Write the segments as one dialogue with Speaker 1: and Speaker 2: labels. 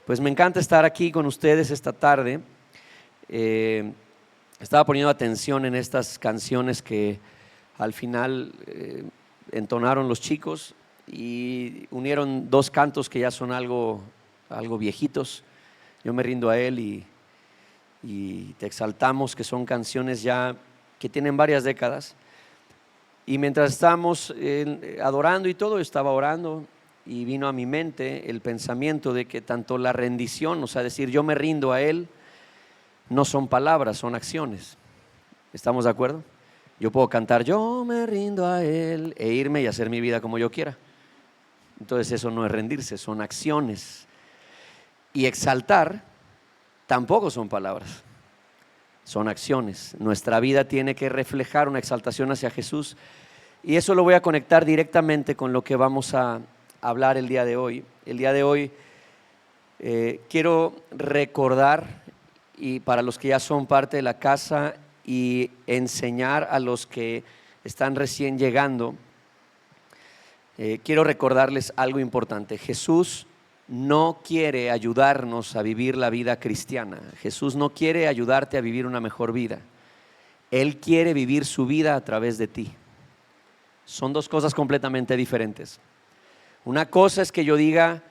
Speaker 1: Pues me encanta estar aquí con ustedes esta tarde. Estaba poniendo atención en estas canciones que al final entonaron los chicos y unieron dos cantos que ya son algo viejitos. Yo me rindo a Él y te exaltamos, que son canciones ya que tienen varias décadas. Y mientras estábamos adorando y todo, estaba orando y vino a mi mente el pensamiento de que tanto la rendición, o sea, decir yo me rindo a Él, no son palabras, son acciones. ¿Estamos de acuerdo? Yo puedo cantar yo me rindo a Él e irme y hacer mi vida como yo quiera. Entonces eso no es rendirse, son acciones. Y exaltar tampoco son palabras, son acciones. Nuestra vida tiene que reflejar una exaltación hacia Jesús, y eso lo voy a conectar directamente con lo que vamos a hablar el día de hoy. El día de hoy quiero recordar, y para los que ya son parte de la casa, y enseñar a los que están recién llegando, quiero recordarles algo importante. Jesús no quiere ayudarnos a vivir la vida cristiana. Jesús no quiere ayudarte a vivir una mejor vida. Él quiere vivir su vida a través de ti. Son dos cosas completamente diferentes. Una cosa es que yo diga,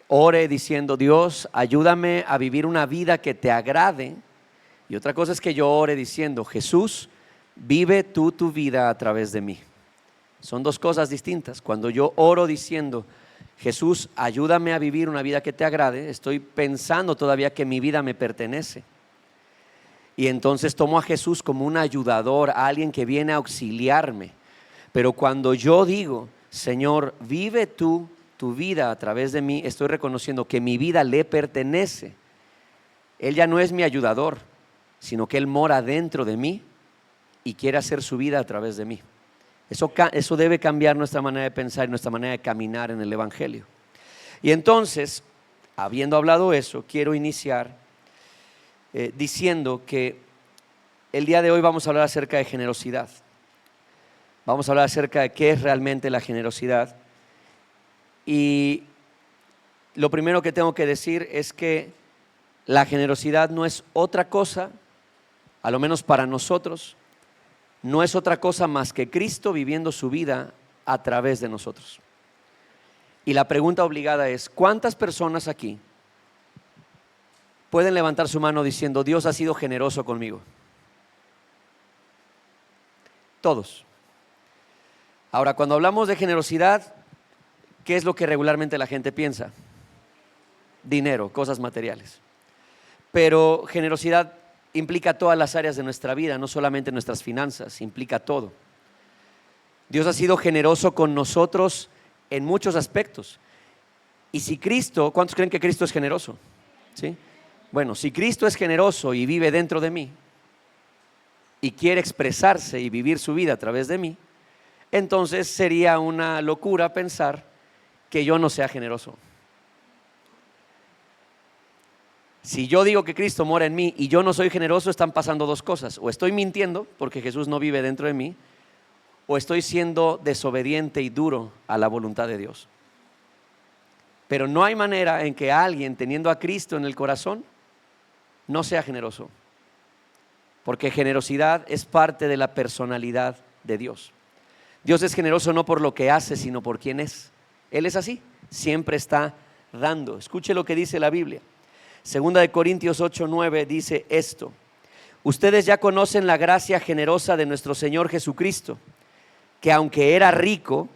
Speaker 1: ore diciendo, Dios, ayúdame a vivir una vida que te agrade. Y otra cosa es que yo ore diciendo, Jesús, vive tú tu vida a través de mí. Son dos cosas distintas. Cuando yo oro diciendo, Jesús, ayúdame a vivir una vida que te agrade, estoy pensando todavía que mi vida me pertenece. Y entonces tomo a Jesús como un ayudador, a alguien que viene a auxiliarme. Pero cuando yo digo, Señor, vive tú tu vida a través de mí, estoy reconociendo que mi vida le pertenece. Él ya no es mi ayudador, sino que Él mora dentro de mí y quiere hacer su vida a través de mí. Eso debe cambiar nuestra manera de pensar y nuestra manera de caminar en el Evangelio. Y entonces, habiendo hablado eso, quiero iniciar diciendo que el día de hoy vamos a hablar acerca de generosidad. Vamos a hablar acerca de qué es realmente la generosidad. Y lo primero que tengo que decir es que la generosidad no es otra cosa, a lo menos para nosotros, no es otra cosa más que Cristo viviendo su vida a través de nosotros. Y la pregunta obligada es, ¿cuántas personas aquí pueden levantar su mano diciendo, Dios ha sido generoso conmigo? Todos. Ahora, cuando hablamos de generosidad, ¿qué es lo que regularmente la gente piensa? Dinero, cosas materiales. Pero generosidad implica todas las áreas de nuestra vida, no solamente nuestras finanzas, implica todo. Dios ha sido generoso con nosotros en muchos aspectos. Y si Cristo, ¿cuántos creen que Cristo es generoso? ¿Sí? Bueno, si Cristo es generoso y vive dentro de mí y quiere expresarse y vivir su vida a través de mí, entonces sería una locura pensar que yo no sea generoso. Si yo digo que Cristo mora en mí y yo no soy generoso, están pasando dos cosas. O estoy mintiendo porque Jesús no vive dentro de mí, o estoy siendo desobediente y duro a la voluntad de Dios. Pero no hay manera en que alguien teniendo a Cristo en el corazón no sea generoso, porque generosidad es parte de la personalidad de Dios. Dios es generoso no por lo que hace, sino por quién es. Él es así, siempre está dando. Escuche lo que dice la Biblia. Segunda de Corintios 8:9 dice esto: ustedes ya conocen la gracia generosa de nuestro Señor Jesucristo, que aunque era rico,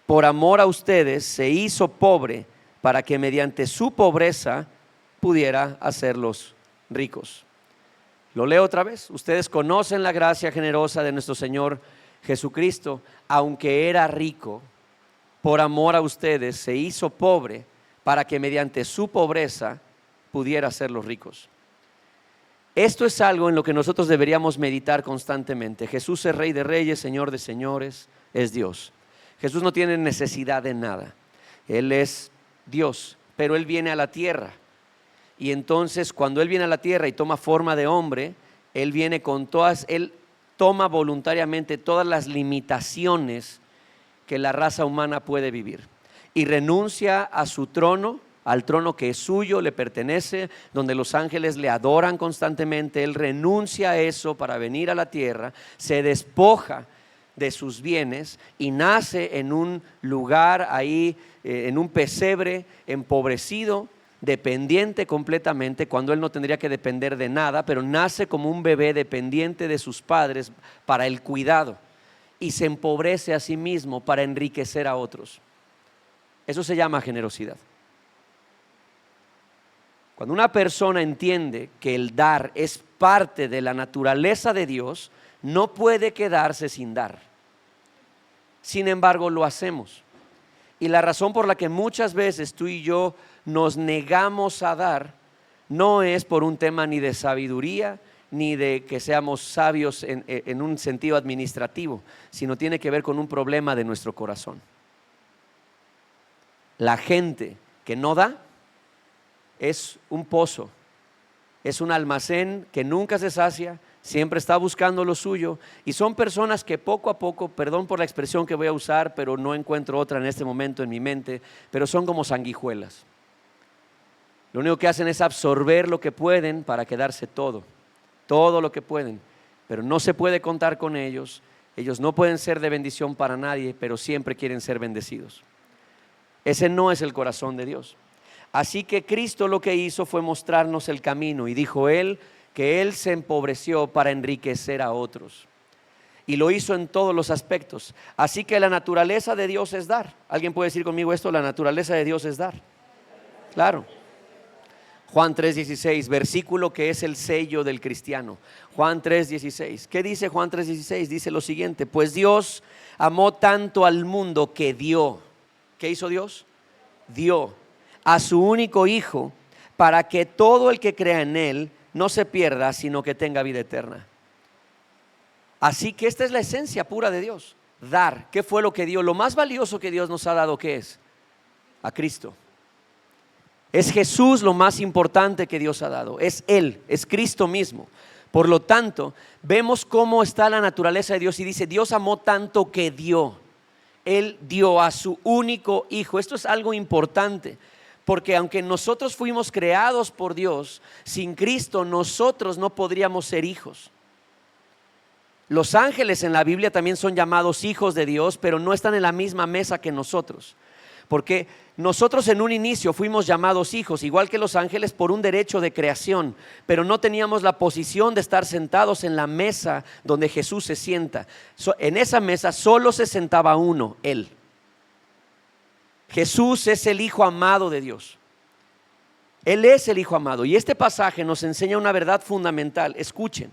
Speaker 1: por amor a ustedes se hizo pobre, para que mediante su pobreza pudiera hacerlos ricos. Lo leo otra vez. Ustedes conocen la gracia generosa de nuestro Señor Jesucristo, aunque era rico, por amor a ustedes se hizo pobre, para que mediante su pobreza pudiera hacerlos ricos. Esto es algo en lo que nosotros deberíamos meditar constantemente. Jesús es Rey de Reyes, Señor de Señores, es Dios. Jesús no tiene necesidad de nada. Él es Dios, pero Él viene a la tierra. Y entonces cuando Él viene a la tierra y toma forma de hombre, Él viene con todas, Él toma voluntariamente todas las limitaciones que la raza humana puede vivir y renuncia a su trono, al trono que es suyo, le pertenece, donde los ángeles le adoran constantemente. Él renuncia a eso para venir a la tierra, se despoja de sus bienes y nace en un lugar ahí, en un pesebre, empobrecido, dependiente completamente, cuando él no tendría que depender de nada, pero nace como un bebé dependiente de sus padres para el cuidado, y se empobrece a sí mismo para enriquecer a otros. Eso se llama generosidad. Cuando una persona entiende que el dar es parte de la naturaleza de Dios, no puede quedarse sin dar. Sin embargo, lo hacemos. Y la razón por la que muchas veces tú y yo nos negamos a dar no es por un tema ni de sabiduría, ni de que seamos sabios en un sentido administrativo, sino tiene que ver con un problema de nuestro corazón. La gente que no da es un pozo, es un almacén que nunca se sacia, siempre está buscando lo suyo, y son personas que poco a poco, perdón por la expresión que voy a usar, pero no encuentro otra en este momento en mi mente, pero son como sanguijuelas. Lo único que hacen es absorber lo que pueden para quedarse todo lo que pueden, pero no se puede contar con ellos. Ellos no pueden ser de bendición para nadie, pero siempre quieren ser bendecidos. Ese no es el corazón de Dios. Así que Cristo lo que hizo fue mostrarnos el camino, y dijo Él que Él se empobreció para enriquecer a otros, y lo hizo en todos los aspectos. Así que la naturaleza de Dios es dar. ¿Alguien puede decir conmigo esto? La naturaleza de Dios es dar. Claro. Juan 3:16, versículo que es el sello del cristiano. Juan 3:16. ¿Qué dice Juan 3:16? Dice lo siguiente: pues Dios amó tanto al mundo que dio. ¿Qué hizo Dios? Dio a su único Hijo, para que todo el que crea en Él no se pierda, sino que tenga vida eterna. Así que esta es la esencia pura de Dios: dar. ¿Qué fue lo que dio? Lo más valioso que Dios nos ha dado, ¿qué es? A Cristo. Es Jesús lo más importante que Dios ha dado. Es Él, es Cristo mismo. Por lo tanto, vemos cómo está la naturaleza de Dios, y dice: Dios amó tanto que dio. Él dio a su único Hijo. Esto es algo importante, porque aunque nosotros fuimos creados por Dios, sin Cristo nosotros no podríamos ser hijos. Los ángeles en la Biblia también son llamados hijos de Dios, pero no están en la misma mesa que nosotros, porque nosotros en un inicio fuimos llamados hijos, igual que los ángeles, por un derecho de creación, pero no teníamos la posición de estar sentados en la mesa donde Jesús se sienta. En esa mesa solo se sentaba uno, Él. Jesús es el Hijo amado de Dios. Él es el Hijo amado, y este pasaje nos enseña una verdad fundamental. Escuchen: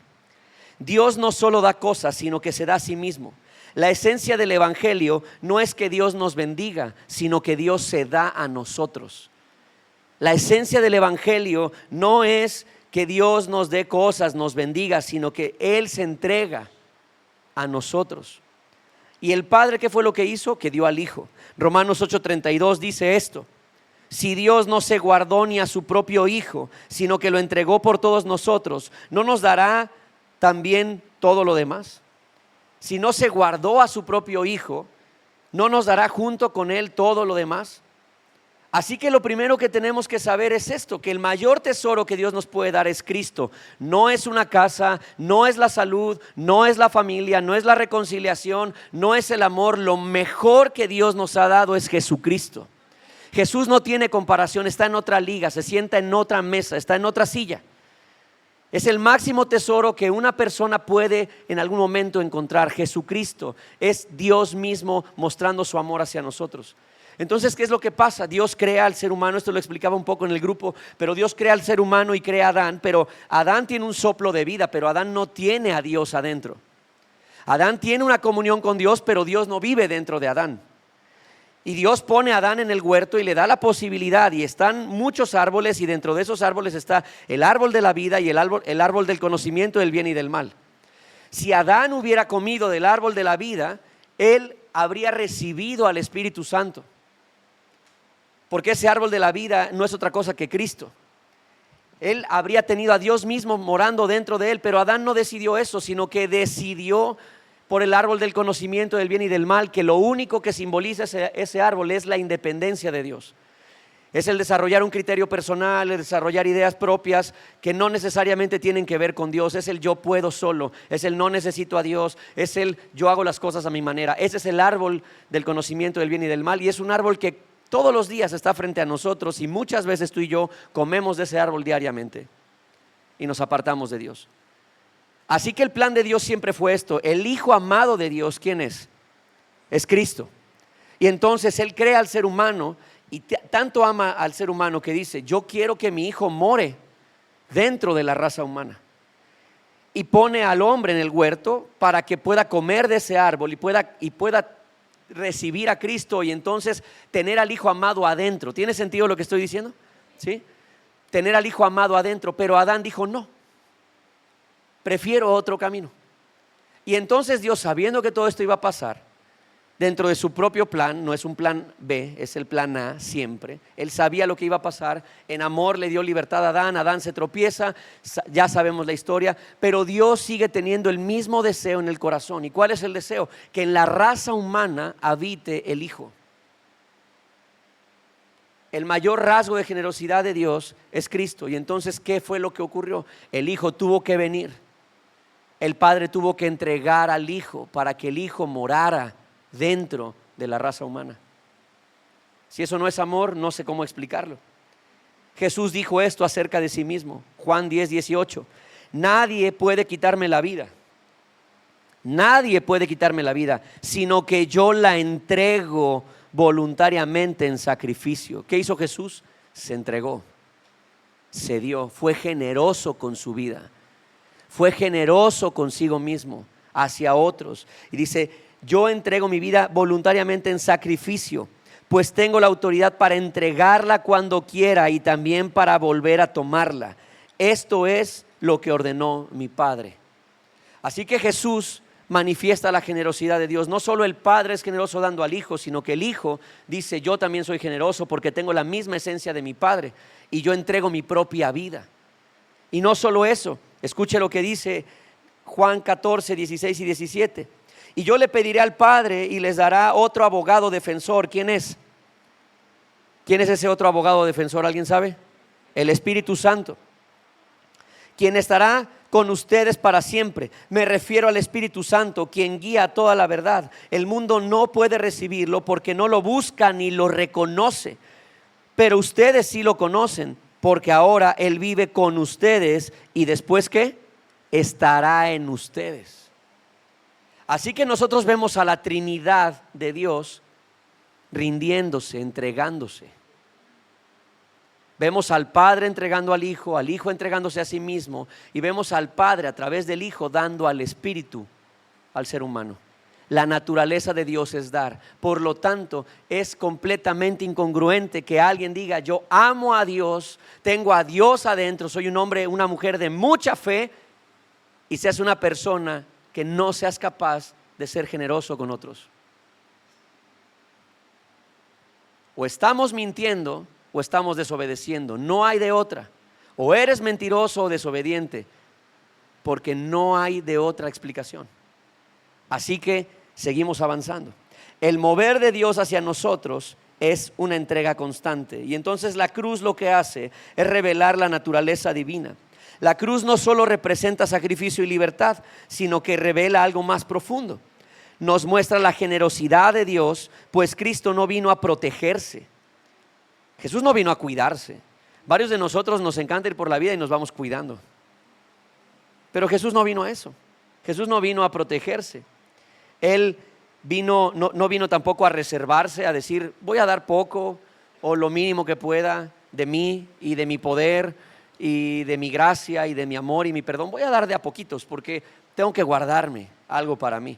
Speaker 1: Dios no solo da cosas, sino que se da a sí mismo. La esencia del evangelio no es que Dios nos bendiga, sino que Dios se da a nosotros. La esencia del evangelio no es que Dios nos dé cosas, nos bendiga, sino que Él se entrega a nosotros. Y el Padre, ¿qué fue lo que hizo? Que dio al Hijo. Romanos 8:32 dice esto: si Dios no se guardó ni a su propio Hijo, sino que lo entregó por todos nosotros, ¿no nos dará también todo lo demás? Si no se guardó a su propio Hijo, ¿no nos dará junto con Él todo lo demás? Así que lo primero que tenemos que saber es esto: que el mayor tesoro que Dios nos puede dar es Cristo. No es una casa, no es la salud, no es la familia, no es la reconciliación, no es el amor. Lo mejor que Dios nos ha dado es Jesucristo. Jesús no tiene comparación, está en otra liga, se sienta en otra mesa, está en otra silla. Es el máximo tesoro que una persona puede en algún momento encontrar. Jesucristo es Dios mismo mostrando su amor hacia nosotros. Entonces, ¿qué es lo que pasa? Dios crea al ser humano. Esto lo explicaba un poco en el grupo, pero Dios crea al ser humano y crea a Adán. Pero Adán tiene un soplo de vida, pero Adán no tiene a Dios adentro. Adán tiene una comunión con Dios, pero Dios no vive dentro de Adán. Y Dios pone a Adán en el huerto y le da la posibilidad, y están muchos árboles, y dentro de esos árboles está el árbol de la vida y el árbol del conocimiento del bien y del mal. Si Adán hubiera comido del árbol de la vida, él habría recibido al Espíritu Santo, porque ese árbol de la vida no es otra cosa que Cristo. Él habría tenido a Dios mismo morando dentro de él, pero Adán no decidió eso, sino que decidió por el árbol del conocimiento del bien y del mal, que lo único que simboliza ese árbol es la independencia de Dios. Es el desarrollar un criterio personal, el desarrollar ideas propias que no necesariamente tienen que ver con Dios. Es el yo puedo solo, es el no necesito a Dios, es el yo hago las cosas a mi manera. Ese es el árbol del conocimiento del bien y del mal, y es un árbol que todos los días está frente a nosotros, y muchas veces tú y yo comemos de ese árbol diariamente y nos apartamos de Dios. Así que el plan de Dios siempre fue esto: el Hijo amado de Dios, ¿quién es? Es Cristo. Y entonces Él crea al ser humano, y tanto ama al ser humano que dice: yo quiero que mi hijo more dentro de la raza humana. Y pone al hombre en el huerto para que pueda comer de ese árbol y pueda recibir a Cristo, y entonces tener al Hijo amado adentro. ¿Tiene sentido lo que estoy diciendo? ¿Sí? Tener al Hijo amado adentro. Pero Adán dijo: no, prefiero otro camino. Y entonces Dios, sabiendo que todo esto iba a pasar, dentro de su propio plan, no es un plan B, es el plan A siempre. Él sabía lo que iba a pasar. En amor le dio libertad a Adán. Adán se tropieza, ya sabemos la historia, pero Dios sigue teniendo el mismo deseo en el corazón. ¿Y cuál es el deseo? Que en la raza humana habite el Hijo. El mayor rasgo de generosidad de Dios es Cristo. Y entonces, ¿qué fue lo que ocurrió? El Hijo tuvo que venir. El Padre tuvo que entregar al Hijo para que el Hijo morara dentro de la raza humana. Si eso no es amor, no sé cómo explicarlo. Jesús dijo esto acerca de sí mismo, Juan 10:18: nadie puede quitarme la vida, nadie puede quitarme la vida, sino que yo la entrego voluntariamente en sacrificio. ¿Qué hizo Jesús? Se entregó, se dio, fue generoso con su vida, fue generoso consigo mismo, hacia otros. Y dice: yo entrego mi vida voluntariamente en sacrificio, pues tengo la autoridad para entregarla cuando quiera y también para volver a tomarla. Esto es lo que ordenó mi Padre. Así que Jesús manifiesta la generosidad de Dios. No solo el Padre es generoso dando al Hijo, sino que el Hijo dice: yo también soy generoso porque tengo la misma esencia de mi Padre y yo entrego mi propia vida. Y no solo eso, escuche lo que dice Juan 14, 16 y 17. Y yo le pediré al Padre y les dará otro abogado defensor. ¿Quién es? ¿Quién es ese otro abogado defensor? ¿Alguien sabe? El Espíritu Santo, quien estará con ustedes para siempre. Me refiero al Espíritu Santo, quien guía toda la verdad. El mundo no puede recibirlo porque no lo busca ni lo reconoce, pero ustedes sí lo conocen, porque ahora Él vive con ustedes y después, ¿qué? Estará en ustedes. Así que nosotros vemos a la Trinidad de Dios rindiéndose, entregándose. Vemos al Padre entregando al Hijo entregándose a sí mismo, y vemos al Padre a través del Hijo dando al Espíritu al ser humano. La naturaleza de Dios es dar. Por lo tanto, es completamente incongruente que alguien diga: yo amo a Dios, tengo a Dios adentro, soy un hombre, una mujer de mucha fe, y seas una persona que no seas capaz de ser generoso con otros. O estamos mintiendo o estamos desobedeciendo. No hay de otra. O eres mentiroso o desobediente, porque no hay de otra explicación. Así que seguimos avanzando. El mover de Dios hacia nosotros es una entrega constante. Y entonces la cruz lo que hace es revelar la naturaleza divina. La cruz no solo representa sacrificio y libertad, sino que revela algo más profundo. Nos muestra la generosidad de Dios, pues Cristo no vino a protegerse. Jesús no vino a cuidarse. Varios de nosotros nos encanta ir por la vida y nos vamos cuidando. Pero Jesús no vino a eso. Jesús no vino a protegerse. Él no vino tampoco a reservarse, a decir: voy a dar poco o lo mínimo que pueda de mí y de mi poder y de mi gracia y de mi amor y mi perdón. Voy a dar de a poquitos porque tengo que guardarme algo para mí.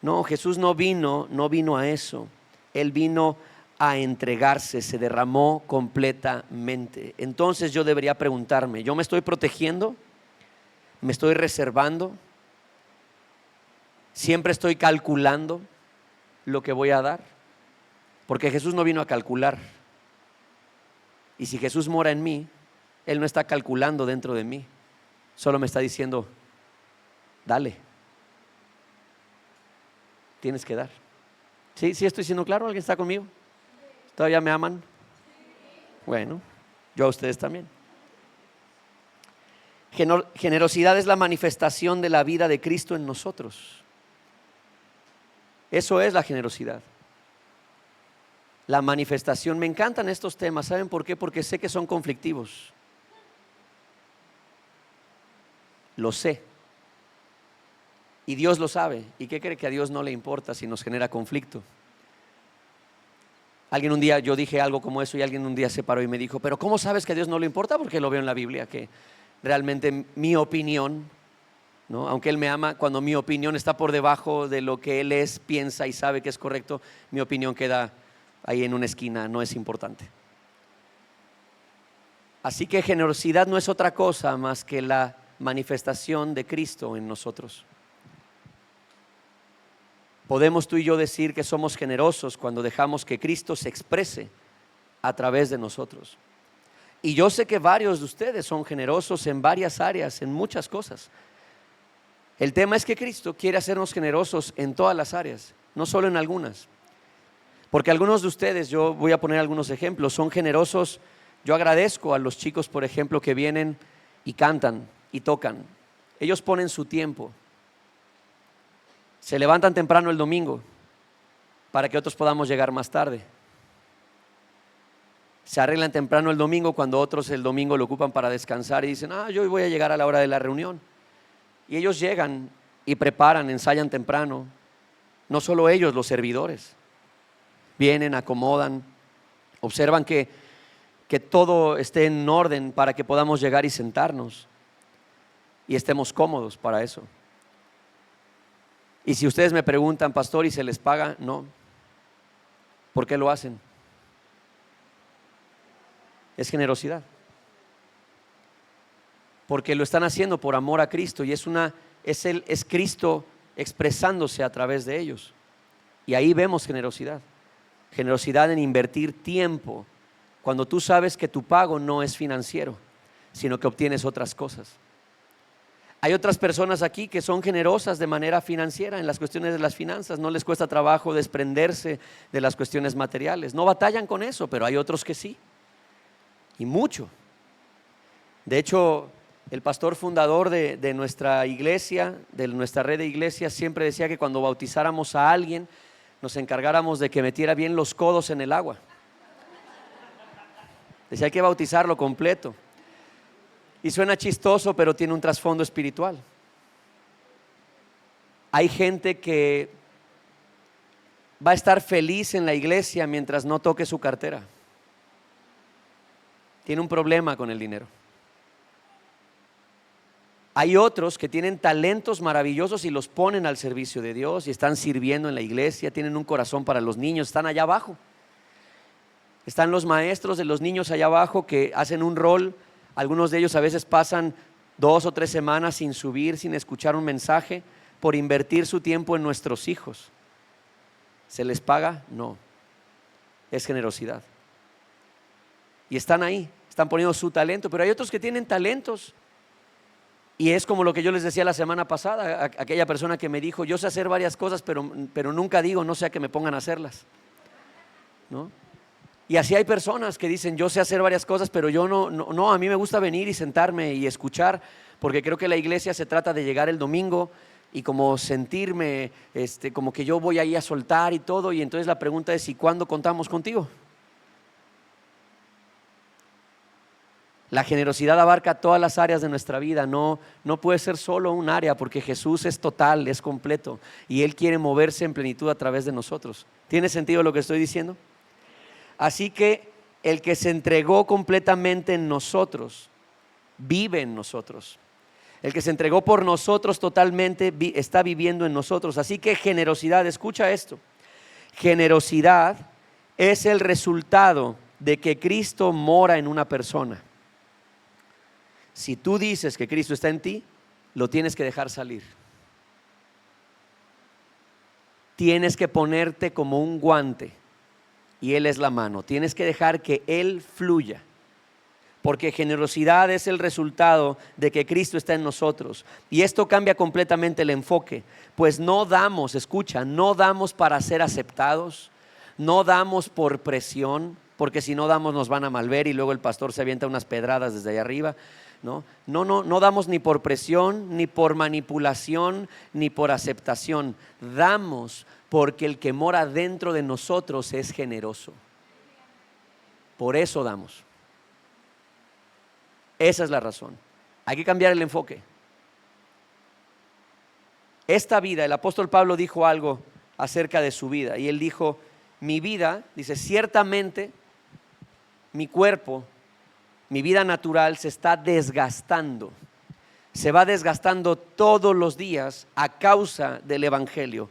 Speaker 1: No, Jesús no vino a eso. Él vino a entregarse, se derramó completamente. Entonces yo debería preguntarme: ¿yo me estoy protegiendo? ¿Me estoy reservando? ¿Siempre estoy calculando lo que voy a dar? Porque Jesús no vino a calcular. Y si Jesús mora en mí, Él no está calculando dentro de mí. Solo me está diciendo: dale, tienes que dar. ¿Sí estoy siendo claro? ¿Alguien está conmigo? ¿Todavía me aman? Bueno, yo a ustedes también. Generosidad es la manifestación de la vida de Cristo en nosotros. Eso es la generosidad. La manifestación. Me encantan estos temas. ¿Saben por qué? Porque sé que son conflictivos. Lo sé. Y Dios lo sabe. ¿Y qué cree que a Dios no le importa si nos genera conflicto? Alguien un día, yo dije algo como eso y alguien un día se paró y me dijo, pero ¿cómo sabes que a Dios no le importa? Porque lo veo en la Biblia, que realmente mi opinión, ¿no? Aunque Él me ama, cuando mi opinión está por debajo de lo que Él es, piensa y sabe que es correcto, mi opinión queda ahí en una esquina, no es importante. Así que generosidad no es otra cosa más que la manifestación de Cristo en nosotros. Podemos tú y yo decir que somos generosos cuando dejamos que Cristo se exprese a través de nosotros. Y yo sé que varios de ustedes son generosos en varias áreas, en muchas cosas. El tema es que Cristo quiere hacernos generosos en todas las áreas, no solo en algunas. Porque algunos de ustedes, yo voy a poner algunos ejemplos, son generosos. Yo agradezco a los chicos, por ejemplo, que vienen y cantan y tocan. Ellos ponen su tiempo. Se levantan temprano el domingo para que otros podamos llegar más tarde. Se arreglan temprano el domingo cuando otros el domingo lo ocupan para descansar y dicen, yo voy a llegar a la hora de la reunión. Y ellos llegan y preparan, ensayan temprano. No solo ellos, los servidores. Vienen, acomodan, observan que todo esté en orden para que podamos llegar y sentarnos y estemos cómodos para eso. Y si ustedes me preguntan, pastor, ¿y se les paga? No. ¿Por qué lo hacen? Es generosidad. Porque lo están haciendo por amor a Cristo y es Cristo expresándose a través de ellos. Y ahí vemos generosidad. Generosidad en invertir tiempo cuando tú sabes que tu pago no es financiero, sino que obtienes otras cosas. Hay otras personas aquí que son generosas de manera financiera en las cuestiones de las finanzas. No les cuesta trabajo desprenderse de las cuestiones materiales. No batallan con eso, pero hay otros que sí. Y mucho. De hecho, el pastor fundador de nuestra iglesia, de nuestra red de iglesias, siempre decía que cuando bautizáramos a alguien, nos encargáramos de que metiera bien los codos en el agua. Decía, hay que bautizarlo completo. Y suena chistoso, pero tiene un trasfondo espiritual. Hay gente que va a estar feliz en la iglesia mientras no toque su cartera. Tiene un problema con el dinero. Hay otros que tienen talentos maravillosos y los ponen al servicio de Dios y están sirviendo en la iglesia, tienen un corazón para los niños, están allá abajo. Están los maestros de los niños allá abajo que hacen un rol. Algunos de ellos a veces pasan 2 o 3 semanas sin subir, sin escuchar un mensaje, por invertir su tiempo en nuestros hijos. ¿Se les paga? No. Es generosidad. Y están ahí, están poniendo su talento, pero hay otros que tienen talentos. Y es como lo que yo les decía la semana pasada, aquella persona que me dijo, yo sé hacer varias cosas, pero nunca digo, no sé a que me pongan a hacerlas, ¿no? Y así hay personas que dicen, yo sé hacer varias cosas, pero yo no, a mí me gusta venir y sentarme y escuchar, porque creo que la iglesia se trata de llegar el domingo y como sentirme, como que yo voy ahí a soltar y todo, y entonces la pregunta es, ¿y cuándo contamos contigo? La generosidad abarca todas las áreas de nuestra vida, no puede ser solo un área, porque Jesús es total, es completo, y Él quiere moverse en plenitud a través de nosotros. ¿Tiene sentido lo que estoy diciendo? Así que el que se entregó completamente en nosotros, vive en nosotros. El que se entregó por nosotros totalmente está viviendo en nosotros. Así que generosidad, escucha esto. Generosidad es el resultado de que Cristo mora en una persona. Si tú dices que Cristo está en ti, lo tienes que dejar salir. Tienes que ponerte como un guante. Y Él es la mano. Tienes que dejar que Él fluya. Porque generosidad es el resultado de que Cristo está en nosotros. Y esto cambia completamente el enfoque. Pues no damos, escucha, no damos para ser aceptados. No damos por presión. porque si no damos nos van a malver y luego el pastor se avienta unas pedradas desde allá arriba. No damos ni por presión, ni por manipulación, ni por aceptación. Damos porque el que mora dentro de nosotros es generoso. Por eso damos. Esa es la razón. Hay que cambiar el enfoque. Esta vida, el apóstol Pablo dijo algo acerca de su vida y él dijo: mi vida, dice, ciertamente mi cuerpo, mi vida natural se está desgastando, se va desgastando todos los días a causa del evangelio.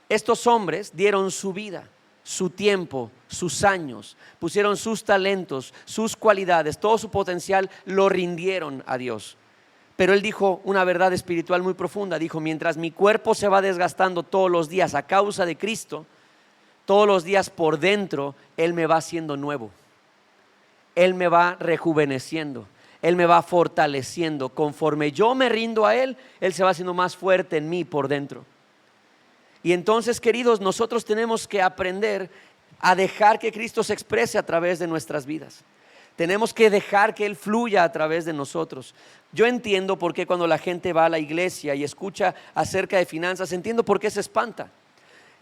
Speaker 1: Estos hombres dieron su vida, su tiempo, sus años, pusieron sus talentos, sus cualidades, todo su potencial, lo rindieron a Dios. Pero él dijo una verdad espiritual muy profunda. Dijo: mientras mi cuerpo se va desgastando todos los días a causa de Cristo, todos los días por dentro Él me va haciendo nuevo. Él me va rejuveneciendo, Él me va fortaleciendo. Conforme yo me rindo a Él, Él se va haciendo más fuerte en mí por dentro. Y entonces, queridos, nosotros tenemos que aprender a dejar que Cristo se exprese a través de nuestras vidas. Tenemos que dejar que Él fluya a través de nosotros. Yo entiendo por qué cuando la gente va a la iglesia y escucha acerca de finanzas, entiendo por qué se espanta.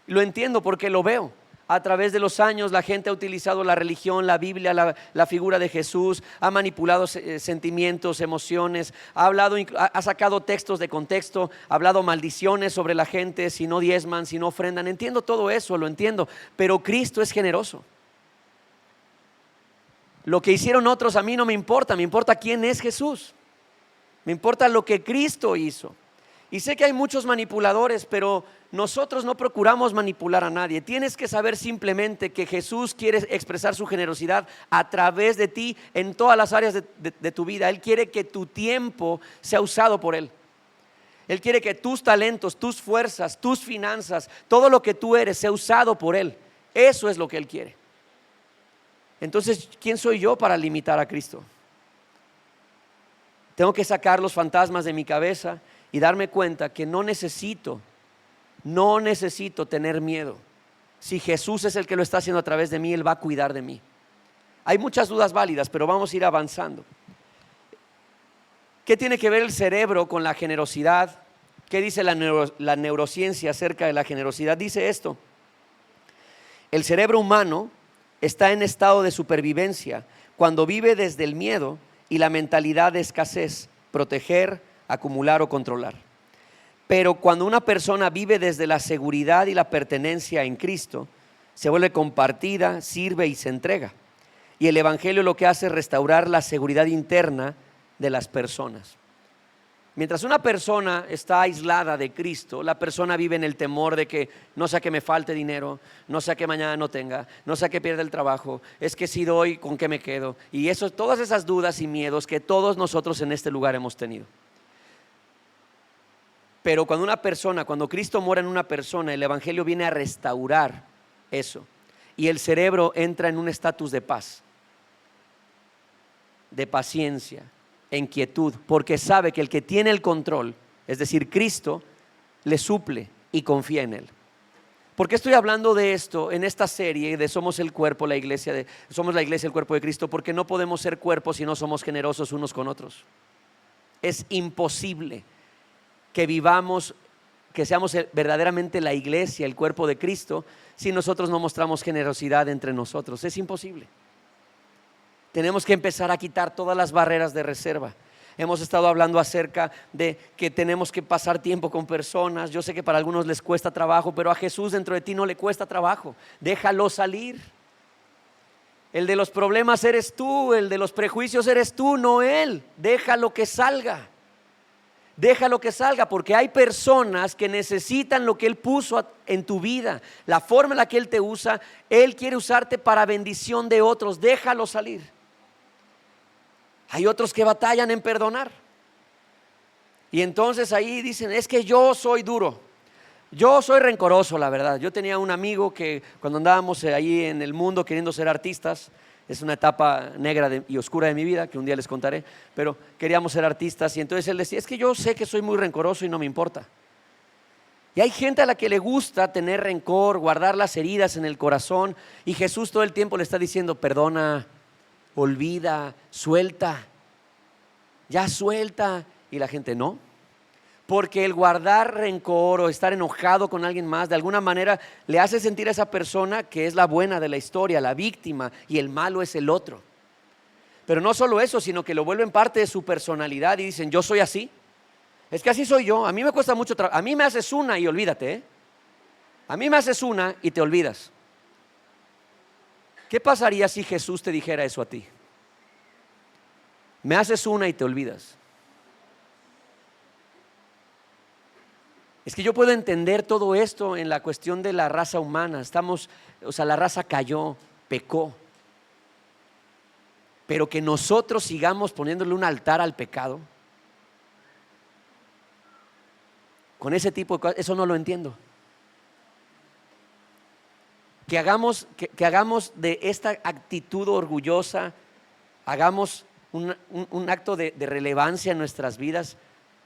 Speaker 1: Lo entiendo porque lo veo. A través de los años la gente ha utilizado la religión, la Biblia, la figura de Jesús, ha manipulado sentimientos, emociones, ha sacado textos de contexto, ha hablado maldiciones sobre la gente, si no diezman, si no ofrendan. Entiendo todo eso, lo entiendo, pero Cristo es generoso. Lo que hicieron otros a mí no me importa quién es Jesús. Me importa lo que Cristo hizo. Y sé que hay muchos manipuladores, pero nosotros no procuramos manipular a nadie. Tienes que saber simplemente que Jesús quiere expresar su generosidad a través de ti en todas las áreas de tu vida. Él quiere que tu tiempo sea usado por Él. Él quiere que tus talentos, tus fuerzas, tus finanzas, todo lo que tú eres sea usado por Él. Eso es lo que Él quiere. Entonces, ¿quién soy yo para limitar a Cristo? Tengo que sacar los fantasmas de mi cabeza y darme cuenta que no necesito tener miedo. Si Jesús es el que lo está haciendo a través de mí, Él va a cuidar de mí. Hay muchas dudas válidas, pero vamos a ir avanzando. ¿Qué tiene que ver el cerebro con la generosidad? ¿Qué dice la neurociencia acerca de la generosidad? Dice esto: el cerebro humano está en estado de supervivencia cuando vive desde el miedo y la mentalidad de escasez, proteger, acumular o controlar. Pero cuando una persona vive desde la seguridad y la pertenencia en Cristo, se vuelve compartida, sirve y se entrega. Y el evangelio lo que hace es restaurar la seguridad interna de las personas. Mientras una persona está aislada de Cristo, la persona vive en el temor de que no sea que me falte dinero, no sea que mañana no tenga, no sea que pierda el trabajo, es que si doy, ¿con qué me quedo? Y eso, todas esas dudas y miedos que todos nosotros en este lugar hemos tenido. Pero cuando Cristo mora en una persona, el evangelio viene a restaurar eso. Y el cerebro entra en un estatus de paz, de paciencia, en quietud, porque sabe que el que tiene el control, es decir, Cristo, le suple y confía en Él. ¿Por qué estoy hablando de esto en esta serie de Somos el Cuerpo, somos la iglesia, el cuerpo de Cristo? Porque no podemos ser cuerpo si no somos generosos unos con otros. Es imposible que seamos verdaderamente la iglesia, el cuerpo de Cristo, si nosotros no mostramos generosidad entre nosotros. Es imposible. Tenemos que empezar a quitar todas las barreras de reserva. Hemos estado hablando acerca de que tenemos que pasar tiempo con personas. Yo sé que para algunos les cuesta trabajo, pero a Jesús dentro de ti no le cuesta trabajo. Déjalo salir. El de los problemas eres tú, el de los prejuicios eres tú, no Él. Déjalo que salga. Déjalo que salga, porque hay personas que necesitan lo que Él puso en tu vida. La forma en la que Él te usa, Él quiere usarte para bendición de otros. Déjalo salir. Hay otros que batallan en perdonar. Y entonces ahí dicen: es que yo soy duro, yo soy rencoroso, la verdad. Yo tenía un amigo que cuando andábamos ahí en el mundo queriendo ser artistas, es una etapa negra y oscura de mi vida que un día les contaré, pero queríamos ser artistas y entonces él decía: es que yo sé que soy muy rencoroso y no me importa. Y hay gente a la que le gusta tener rencor, guardar las heridas en el corazón, y Jesús todo el tiempo le está diciendo: perdona, olvida, suelta, ya suelta. Y la gente no, porque el guardar rencor o estar enojado con alguien más de alguna manera le hace sentir a esa persona que es la buena de la historia, la víctima, y el malo es el otro. Pero no solo eso, sino que lo vuelven parte de su personalidad y dicen: yo soy así, es que así soy yo, a mí me cuesta mucho trabajo, a mí me haces una y olvídate, ¿eh? A mí me haces una y te olvidas. ¿Qué pasaría si Jesús te dijera eso a ti? Me haces una y te olvidas. Es que yo puedo entender todo esto en la cuestión de la raza humana. La raza cayó, pecó. Pero que nosotros sigamos poniéndole un altar al pecado, con ese tipo de cosas, eso no lo entiendo. Que hagamos de esta actitud orgullosa, hagamos un acto de relevancia en nuestras vidas,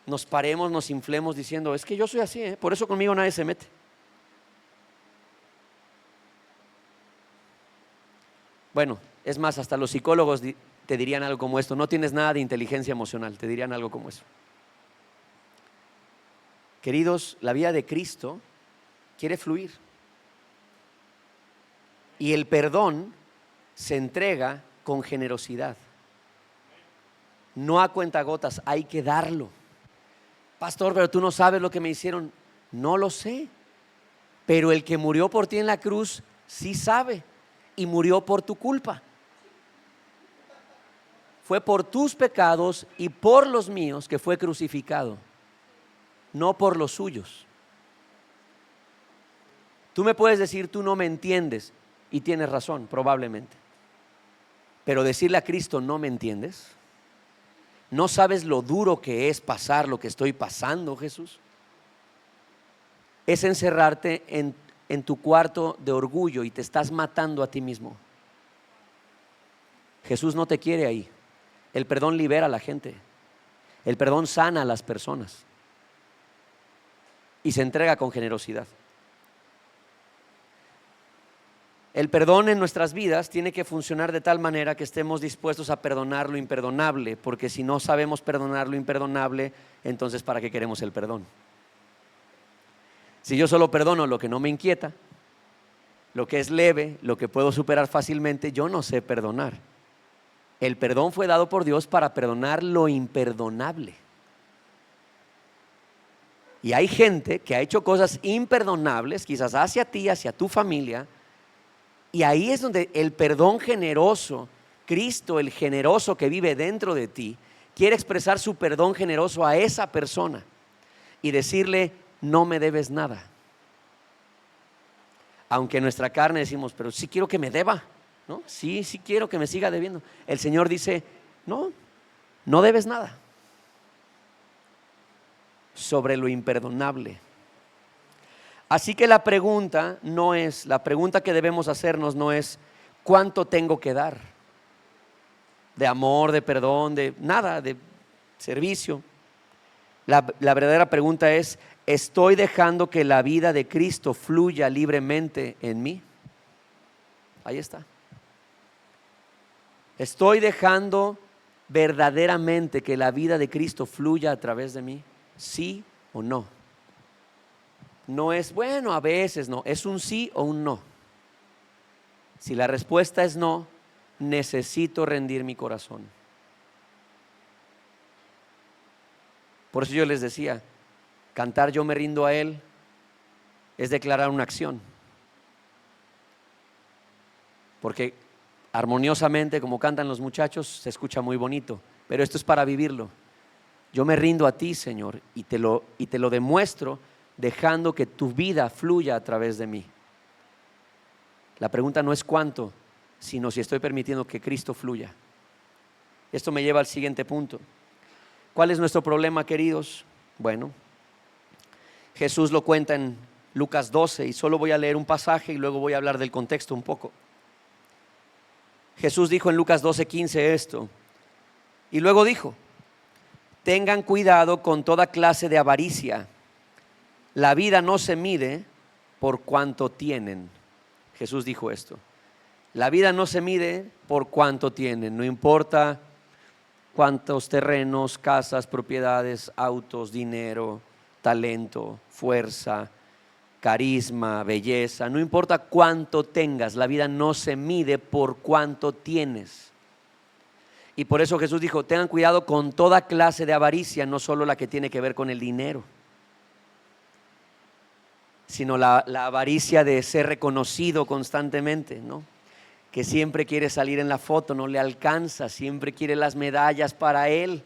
Speaker 1: nos paremos, nos inflemos diciendo: es que yo soy así, por eso conmigo nadie se mete. Bueno, es más, hasta los psicólogos te dirían algo como esto: no tienes nada de inteligencia emocional, te dirían algo como eso. Queridos, la vida de Cristo quiere fluir, y el perdón se entrega con generosidad, no a cuentagotas, hay que darlo. Pastor, pero tú no sabes lo que me hicieron. No lo sé, pero el que murió por ti en la cruz sí sabe, y murió por tu culpa. Fue por tus pecados y por los míos que fue crucificado, no por los suyos. Tú me puedes decir: tú no me entiendes, y tienes razón, probablemente. Pero decirle a Cristo: no me entiendes, no sabes lo duro que es pasar lo que estoy pasando, Jesús, es encerrarte en tu cuarto de orgullo y te estás matando a ti mismo. Jesús no te quiere ahí. El perdón libera a la gente, el perdón sana a las personas y se entrega con generosidad. El perdón en nuestras vidas tiene que funcionar de tal manera que estemos dispuestos a perdonar lo imperdonable, porque si no sabemos perdonar lo imperdonable, entonces ¿para qué queremos el perdón? Si yo solo perdono lo que no me inquieta, lo que es leve, lo que puedo superar fácilmente, yo no sé perdonar. El perdón fue dado por Dios para perdonar lo imperdonable. Y hay gente que ha hecho cosas imperdonables, quizás hacia ti, hacia tu familia, y ahí es donde el perdón generoso, Cristo, el generoso que vive dentro de ti, quiere expresar su perdón generoso a esa persona y decirle: no me debes nada. Aunque en nuestra carne decimos: pero sí quiero que me deba, ¿no? Sí quiero que me siga debiendo. El Señor dice: no debes nada. Sobre lo imperdonable. Así que la pregunta que debemos hacernos no es: ¿cuánto tengo que dar? De amor, de perdón, de nada, de servicio. La verdadera pregunta es: ¿estoy dejando que la vida de Cristo fluya libremente en mí? Ahí está. ¿Estoy dejando verdaderamente que la vida de Cristo fluya a través de mí? ¿Sí o no? No es bueno, a veces no, es un sí o un no. Si la respuesta es no, necesito rendir mi corazón. Por eso yo les decía, cantar Yo me rindo a Él es declarar una acción. Porque armoniosamente, como cantan los muchachos, se escucha muy bonito, pero esto es para vivirlo. Yo me rindo a ti, Señor, y te lo demuestro dejando que tu vida fluya a través de mí. La pregunta no es cuánto, sino si estoy permitiendo que Cristo fluya. Esto me lleva al siguiente punto. ¿Cuál es nuestro problema, queridos? Bueno, Jesús lo cuenta en Lucas 12 y solo voy a leer un pasaje y luego voy a hablar del contexto un poco. Jesús dijo en Lucas 12:15 esto, y luego dijo: tengan cuidado con toda clase de avaricia, la vida no se mide por cuánto tienen. Jesús dijo esto. La vida no se mide por cuánto tienen, no importa cuántos terrenos, casas, propiedades, autos, dinero, talento, fuerza, carisma, belleza, no importa cuánto tengas, la vida no se mide por cuánto tienes. Y por eso Jesús dijo, tengan cuidado con toda clase de avaricia, no solo la que tiene que ver con el dinero, sino la avaricia de ser reconocido constantemente, ¿no? Que siempre quiere salir en la foto, no le alcanza, siempre quiere las medallas para él,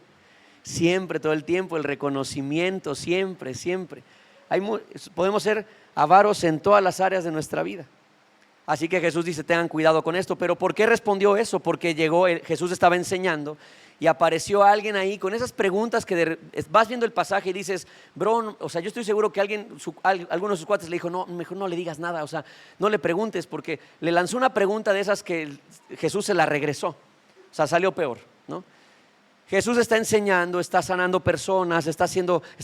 Speaker 1: siempre, todo el tiempo, el reconocimiento, siempre. Podemos ser avaros en todas las áreas de nuestra vida. Así que Jesús dice, tengan cuidado con esto. Pero ¿por qué respondió eso? Porque Jesús estaba enseñando y apareció alguien ahí con esas preguntas que vas viendo el pasaje y dices, bro, o sea, yo estoy seguro que alguno de sus cuates le dijo, no, mejor no le digas nada, o sea, no le preguntes, porque le lanzó una pregunta de esas que Jesús se la regresó, o sea, salió peor, ¿no? Jesús está enseñando, está sanando personas, está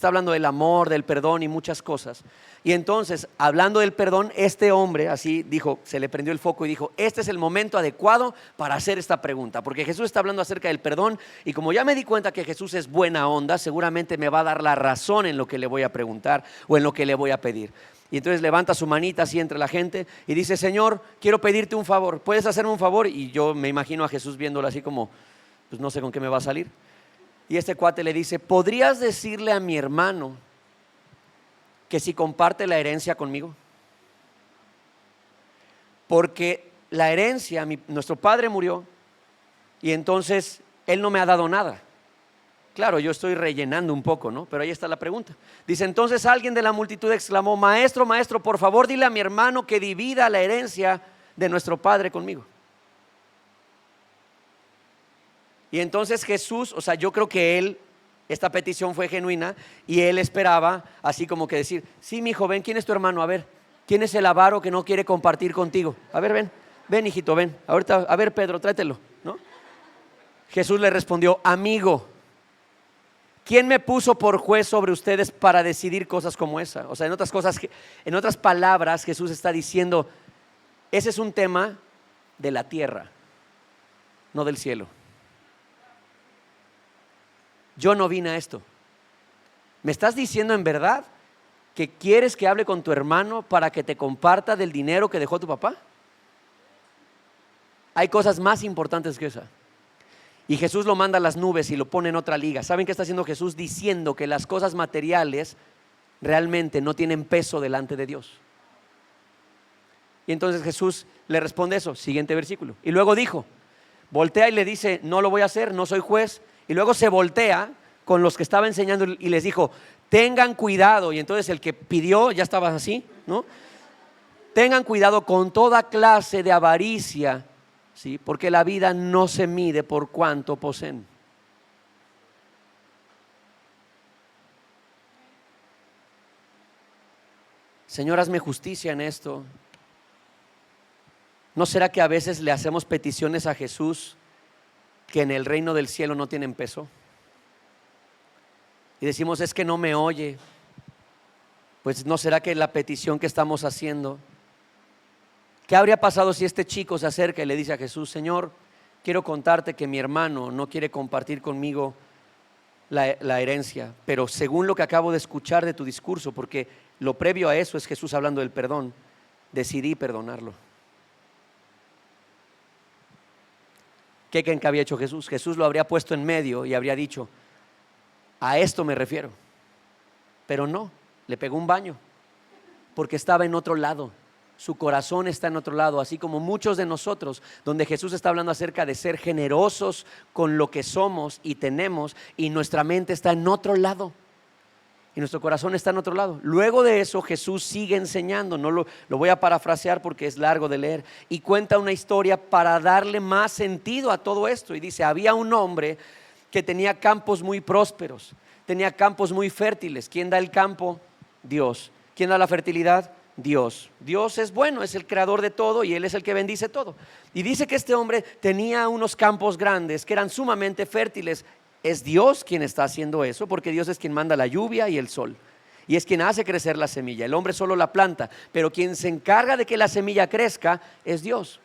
Speaker 1: hablando del amor, del perdón y muchas cosas. Y entonces, hablando del perdón, este hombre así dijo, se le prendió el foco y dijo, este es el momento adecuado para hacer esta pregunta, porque Jesús está hablando acerca del perdón y como ya me di cuenta que Jesús es buena onda, seguramente me va a dar la razón en lo que le voy a preguntar o en lo que le voy a pedir. Y entonces levanta su manita así entre la gente y dice, Señor, quiero pedirte un favor, ¿puedes hacerme un favor? Y yo me imagino a Jesús viéndolo así como, pues no sé con qué me va a salir. Y este cuate le dice, ¿podrías decirle a mi hermano que si comparte la herencia conmigo? Porque la herencia, nuestro padre murió y entonces él no me ha dado nada. Claro, yo estoy rellenando un poco, ¿no? Pero ahí está la pregunta. Dice, entonces alguien de la multitud exclamó, maestro, por favor dile a mi hermano que divida la herencia de nuestro padre conmigo. Y entonces Jesús, o sea, yo creo que esta petición fue genuina y él esperaba así como que decir, sí, mi hijo, ven, ¿quién es tu hermano? A ver, ¿quién es el avaro que no quiere compartir contigo? A ver, ven, hijito, ven, ahorita, a ver, Pedro, tráetelo, ¿no? Jesús le respondió, amigo, ¿quién me puso por juez sobre ustedes para decidir cosas como esa? O sea, en otras palabras, Jesús está diciendo, ese es un tema de la tierra, no del cielo. Yo no vine a esto. ¿Me estás diciendo en verdad que quieres que hable con tu hermano para que te comparta del dinero que dejó tu papá? Hay cosas más importantes que esa. Y Jesús lo manda a las nubes y lo pone en otra liga. ¿Saben qué está haciendo Jesús? Diciendo que las cosas materiales realmente no tienen peso delante de Dios. Y entonces Jesús le responde eso, siguiente versículo. Y luego dijo, voltea y le dice, no lo voy a hacer, no soy juez. Y luego se voltea con los que estaba enseñando y les dijo, tengan cuidado. Y entonces el que pidió ya estaba así, ¿no? Tengan cuidado con toda clase de avaricia, ¿sí? Porque la vida no se mide por cuánto poseen. Señor, hazme justicia en esto. ¿No será que a veces le hacemos peticiones a Jesús que en el reino del cielo no tienen peso? Y decimos, es que no me oye. Pues ¿no será que la petición que estamos haciendo? ¿Qué habría pasado si este chico se acerca y le dice a Jesús, Señor, quiero contarte que mi hermano no quiere compartir conmigo la herencia, pero según lo que acabo de escuchar de tu discurso, porque lo previo a eso es Jesús hablando del perdón, decidí perdonarlo? ¿Qué creen que había hecho Jesús? Jesús lo habría puesto en medio y habría dicho, a esto me refiero. Pero no, le pegó un baño, porque estaba en otro lado. Su corazón está en otro lado, así como muchos de nosotros, donde Jesús está hablando acerca de ser generosos con lo que somos y tenemos, y nuestra mente está en otro lado. Y nuestro corazón está en otro lado. Luego de eso Jesús sigue enseñando, no lo voy a parafrasear porque es largo de leer, y cuenta una historia para darle más sentido a todo esto. Y dice, había un hombre que tenía campos muy prósperos, tenía campos muy fértiles. ¿Quién da el campo? Dios. ¿Quién da la fertilidad? Dios. Dios es bueno, es el creador de todo y Él es el que bendice todo. Y dice que este hombre tenía unos campos grandes que eran sumamente fértiles. Es Dios quien está haciendo eso, porque Dios es quien manda la lluvia y el sol. y es quien hace crecer la semilla. El hombre solo la planta, pero quien se encarga de que la semilla crezca es Dios.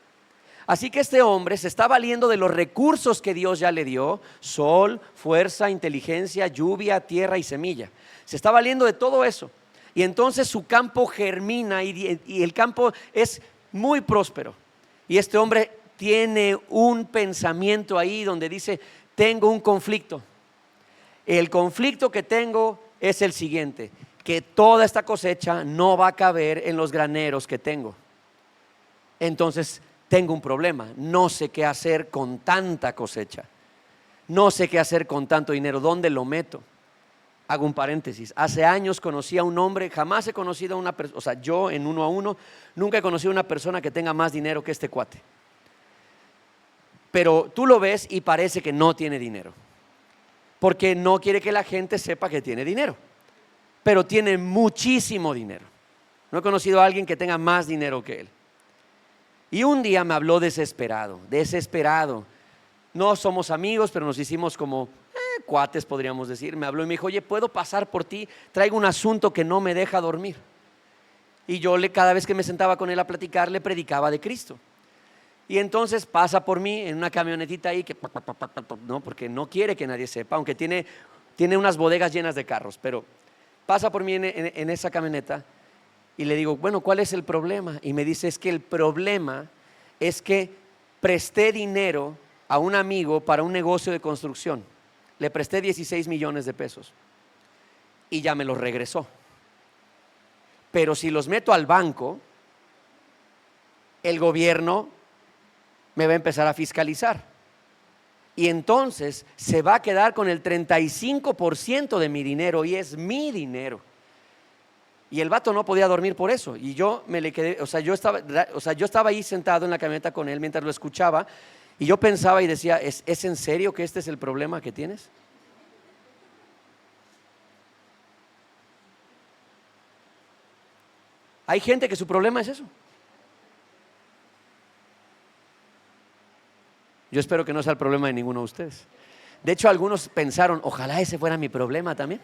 Speaker 1: Así que este hombre se está valiendo de los recursos que Dios ya le dio: sol, fuerza, inteligencia, lluvia, tierra y semilla. Se está valiendo de todo eso. Y entonces su campo germina y el campo es muy próspero. Y este hombre tiene un pensamiento ahí donde dice: tengo un conflicto. El conflicto que tengo es el siguiente: que toda esta cosecha no va a caber en los graneros que tengo. Entonces tengo un problema, no sé qué hacer con tanta cosecha, no sé qué hacer con tanto dinero, ¿dónde lo meto? Hago un paréntesis: hace años conocí a un hombre, jamás he conocido a una persona, o sea, yo en uno a uno, nunca he conocido a una persona que tenga más dinero que este cuate. Pero tú lo ves y parece que no tiene dinero, porque no quiere que la gente sepa que tiene dinero, pero tiene muchísimo dinero. No he conocido a alguien que tenga más dinero que él. Y un día me habló desesperado. No somos amigos, pero nos hicimos como cuates, podríamos decir. Me habló y me dijo: oye, ¿puedo pasar por ti? Traigo un asunto que no me deja dormir. Y yo cada vez que me sentaba con él a platicar, le predicaba de Cristo. Y entonces pasa por mí en una camionetita ahí, no, porque no quiere que nadie sepa, aunque tiene unas bodegas llenas de carros, pero pasa por mí en esa camioneta. Y le digo: bueno, ¿cuál es el problema? Y me dice: es que el problema es que presté dinero a un amigo para un negocio de construcción. Le presté 16 millones de pesos y ya me los regresó. Pero si los meto al banco, el gobierno me va a empezar a fiscalizar. Y entonces se va a quedar con el 35% de mi dinero, y es mi dinero. Y el vato no podía dormir por eso. Y yo me le quedé, yo estaba ahí sentado en la camioneta con él mientras lo escuchaba. Y yo pensaba y decía: ¿es en serio que este es el problema que tienes? Hay gente que su problema es eso. Yo espero que no sea el problema de ninguno de ustedes. De hecho, algunos pensaron: ojalá ese fuera mi problema también.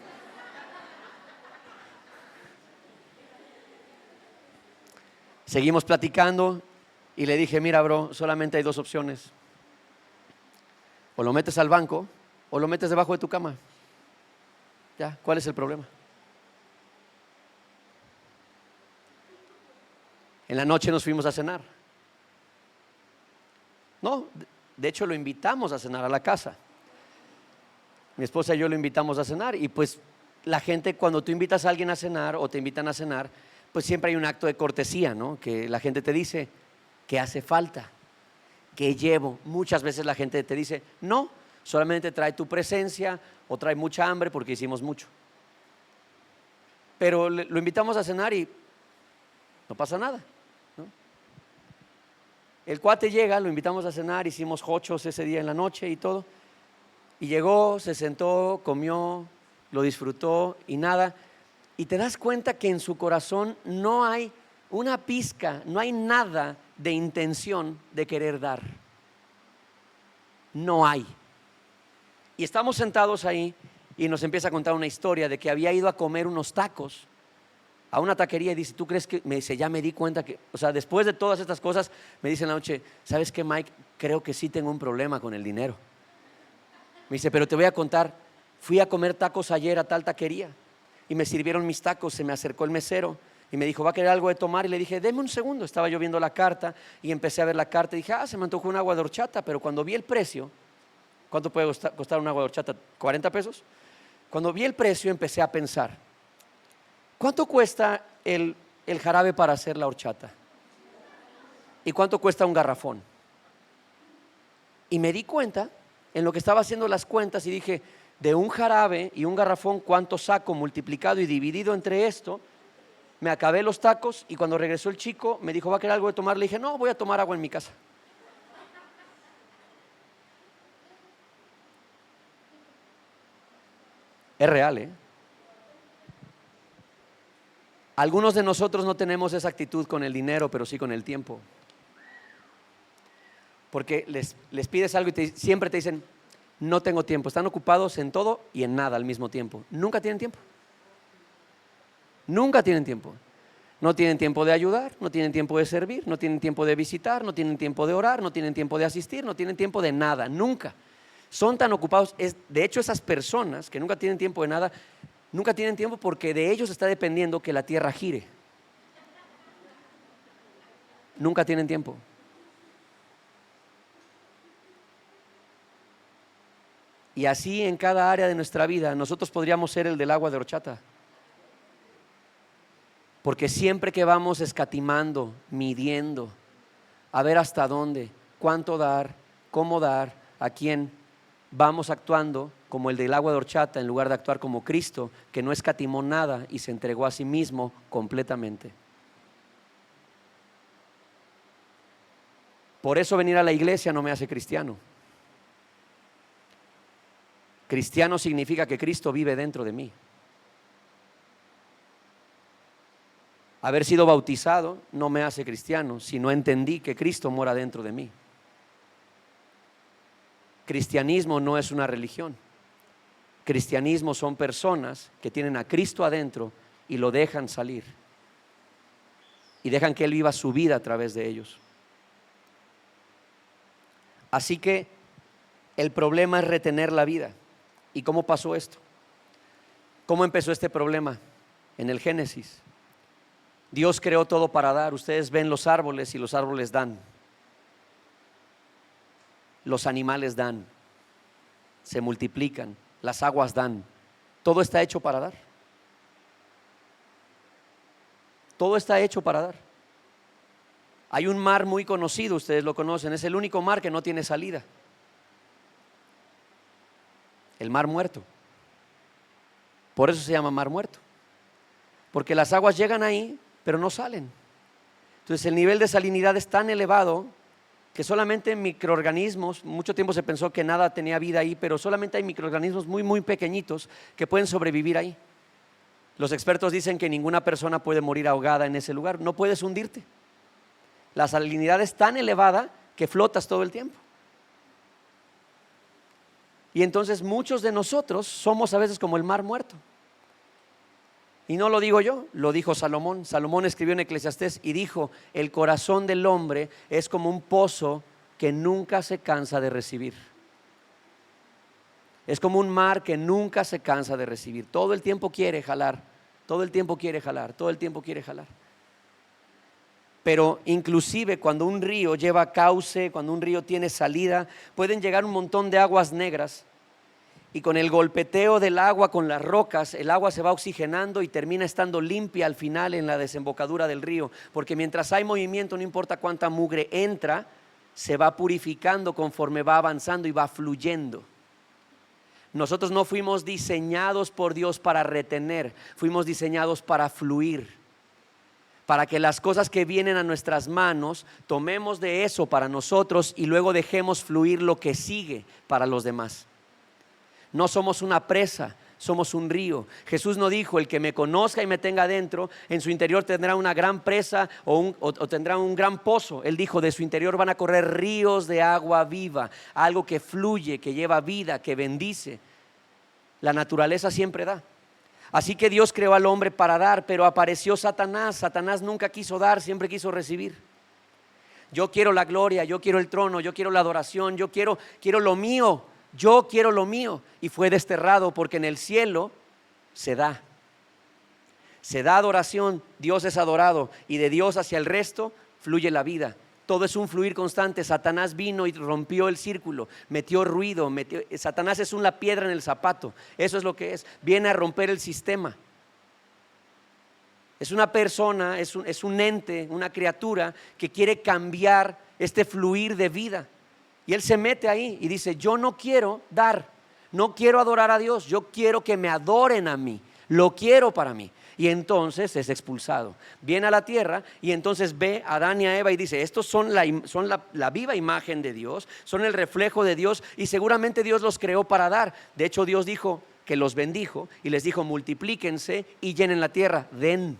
Speaker 1: Seguimos platicando y le dije: mira, bro, solamente hay dos opciones: o lo metes al banco o lo metes debajo de tu cama. Ya, ¿cuál es el problema? En la noche nos fuimos a cenar. No, de hecho lo invitamos a cenar a la casa. Mi esposa y yo lo invitamos a cenar. Y pues la gente, cuando tú invitas a alguien a cenar o te invitan a cenar, pues siempre hay un acto de cortesía, ¿no? Que la gente te dice: ¿qué hace falta? ¿Qué llevo? Muchas veces la gente te dice: no, solamente trae tu presencia, o trae mucha hambre porque hicimos mucho. Pero lo invitamos a cenar y no pasa nada, ¿no? El cuate llega, lo invitamos a cenar, hicimos jochos ese día en la noche y todo. Y llegó, se sentó, comió, lo disfrutó y nada. Y te das cuenta que en su corazón no hay una pizca, no hay nada de intención de querer dar. No hay. Y estamos sentados ahí y nos empieza a contar una historia de que había ido a comer unos tacos a una taquería y dice: ¿tú crees que? Me dice: ya me di cuenta que, después de todas estas cosas, me dice en la noche: ¿sabes qué, Mike? Creo que sí tengo un problema con el dinero. Me dice: pero te voy a contar, fui a comer tacos ayer a tal taquería y me sirvieron mis tacos. Se me acercó el mesero y me dijo: ¿va a querer algo de tomar? Y le dije: deme un segundo. Estaba yo viendo la carta y empecé a ver la carta y dije: se me antojó un agua de horchata. Pero cuando vi el precio, ¿cuánto puede costar un agua de horchata? ¿40 pesos? Cuando vi el precio empecé a pensar: ¿cuánto cuesta el jarabe para hacer la horchata? ¿Y cuánto cuesta un garrafón? Y me di cuenta en lo que estaba haciendo las cuentas y dije: de un jarabe y un garrafón, ¿cuánto saco multiplicado y dividido entre esto? Me acabé los tacos y cuando regresó el chico me dijo: ¿va a querer algo de tomar? Le dije: no, voy a tomar agua en mi casa. Es real, ¿eh? Algunos de nosotros no tenemos esa actitud con el dinero, pero sí con el tiempo. Porque les pides algo y siempre te dicen: no tengo tiempo. Están ocupados en todo y en nada al mismo tiempo. Nunca tienen tiempo. Nunca tienen tiempo. No tienen tiempo de ayudar, no tienen tiempo de servir, no tienen tiempo de visitar, no tienen tiempo de orar, no tienen tiempo de asistir, no tienen tiempo de nada, nunca. Son tan ocupados. De hecho, esas personas que nunca tienen tiempo de nada, nunca tienen tiempo porque de ellos está dependiendo que la tierra gire. Nunca tienen tiempo. Y así en cada área de nuestra vida, nosotros podríamos ser el del agua de horchata. Porque siempre que vamos escatimando, midiendo, a ver hasta dónde, cuánto dar, cómo dar, a quién, vamos actuando como el del agua de horchata en lugar de actuar como Cristo, que no escatimó nada y se entregó a sí mismo completamente. Por eso venir a la iglesia no me hace cristiano. Cristiano significa que Cristo vive dentro de mí. Haber sido bautizado no me hace cristiano, si no entendí que Cristo mora dentro de mí. Cristianismo no es una religión. Cristianismo son personas que tienen a Cristo adentro y lo dejan salir. Y dejan que Él viva su vida a través de ellos. Así que el problema es retener la vida. ¿Y cómo pasó esto? ¿Cómo empezó este problema? En el Génesis. Dios creó todo para dar. Ustedes ven los árboles y los árboles dan. Los animales dan. Se multiplican. Las aguas dan. Todo está hecho para dar. Todo está hecho para dar. Hay un mar muy conocido, ustedes lo conocen. Es el único mar que no tiene salida. El mar muerto. Por eso se llama mar muerto. Porque las aguas llegan ahí, pero no salen. Entonces el nivel de salinidad es tan elevado que solamente microorganismos, mucho tiempo se pensó que nada tenía vida ahí, pero solamente hay microorganismos muy, muy pequeñitos que pueden sobrevivir ahí. Los expertos dicen que ninguna persona puede morir ahogada en ese lugar, no puedes hundirte. La salinidad es tan elevada que flotas todo el tiempo. Y entonces muchos de nosotros somos a veces como el mar muerto. Y no lo digo yo, lo dijo Salomón. Salomón escribió en Eclesiastés y dijo: el corazón del hombre es como un pozo que nunca se cansa de recibir. Es como un mar que nunca se cansa de recibir. Todo el tiempo quiere jalar, todo el tiempo quiere jalar, todo el tiempo quiere jalar. Pero inclusive cuando un río lleva cauce, cuando un río tiene salida, pueden llegar un montón de aguas negras. Y con el golpeteo del agua con las rocas, el agua se va oxigenando y termina estando limpia al final en la desembocadura del río. Porque mientras hay movimiento, no importa cuánta mugre entra, se va purificando conforme va avanzando y va fluyendo. Nosotros no fuimos diseñados por Dios para retener, fuimos diseñados para fluir. Para que las cosas que vienen a nuestras manos, tomemos de eso para nosotros y luego dejemos fluir lo que sigue para los demás. No somos una presa, somos un río. Jesús no dijo: el que me conozca y me tenga adentro, en su interior tendrá una gran presa o tendrá un gran pozo. Él dijo: de su interior van a correr ríos de agua viva, algo que fluye, que lleva vida, que bendice. La naturaleza siempre da. Así que Dios creó al hombre para dar, pero apareció Satanás. Satanás nunca quiso dar, siempre quiso recibir. Yo quiero la gloria, yo quiero el trono, yo quiero la adoración, yo quiero lo mío. Yo quiero lo mío. Y fue desterrado porque en el cielo se da adoración, Dios es adorado y de Dios hacia el resto fluye la vida. Todo es un fluir constante. Satanás vino y rompió el círculo, metió ruido, Satanás es una piedra en el zapato. Eso es lo que es, viene a romper el sistema. Es una persona, es un ente, una criatura que quiere cambiar este fluir de vida. Y él se mete ahí y dice: yo no quiero dar, no quiero adorar a Dios, yo quiero que me adoren a mí, lo quiero para mí. Y entonces es expulsado, viene a la tierra y entonces ve a Adán y a Eva y dice: estos son la viva imagen de Dios, son el reflejo de Dios y seguramente Dios los creó para dar. De hecho, Dios dijo que los bendijo y les dijo: multiplíquense y llenen la tierra, den,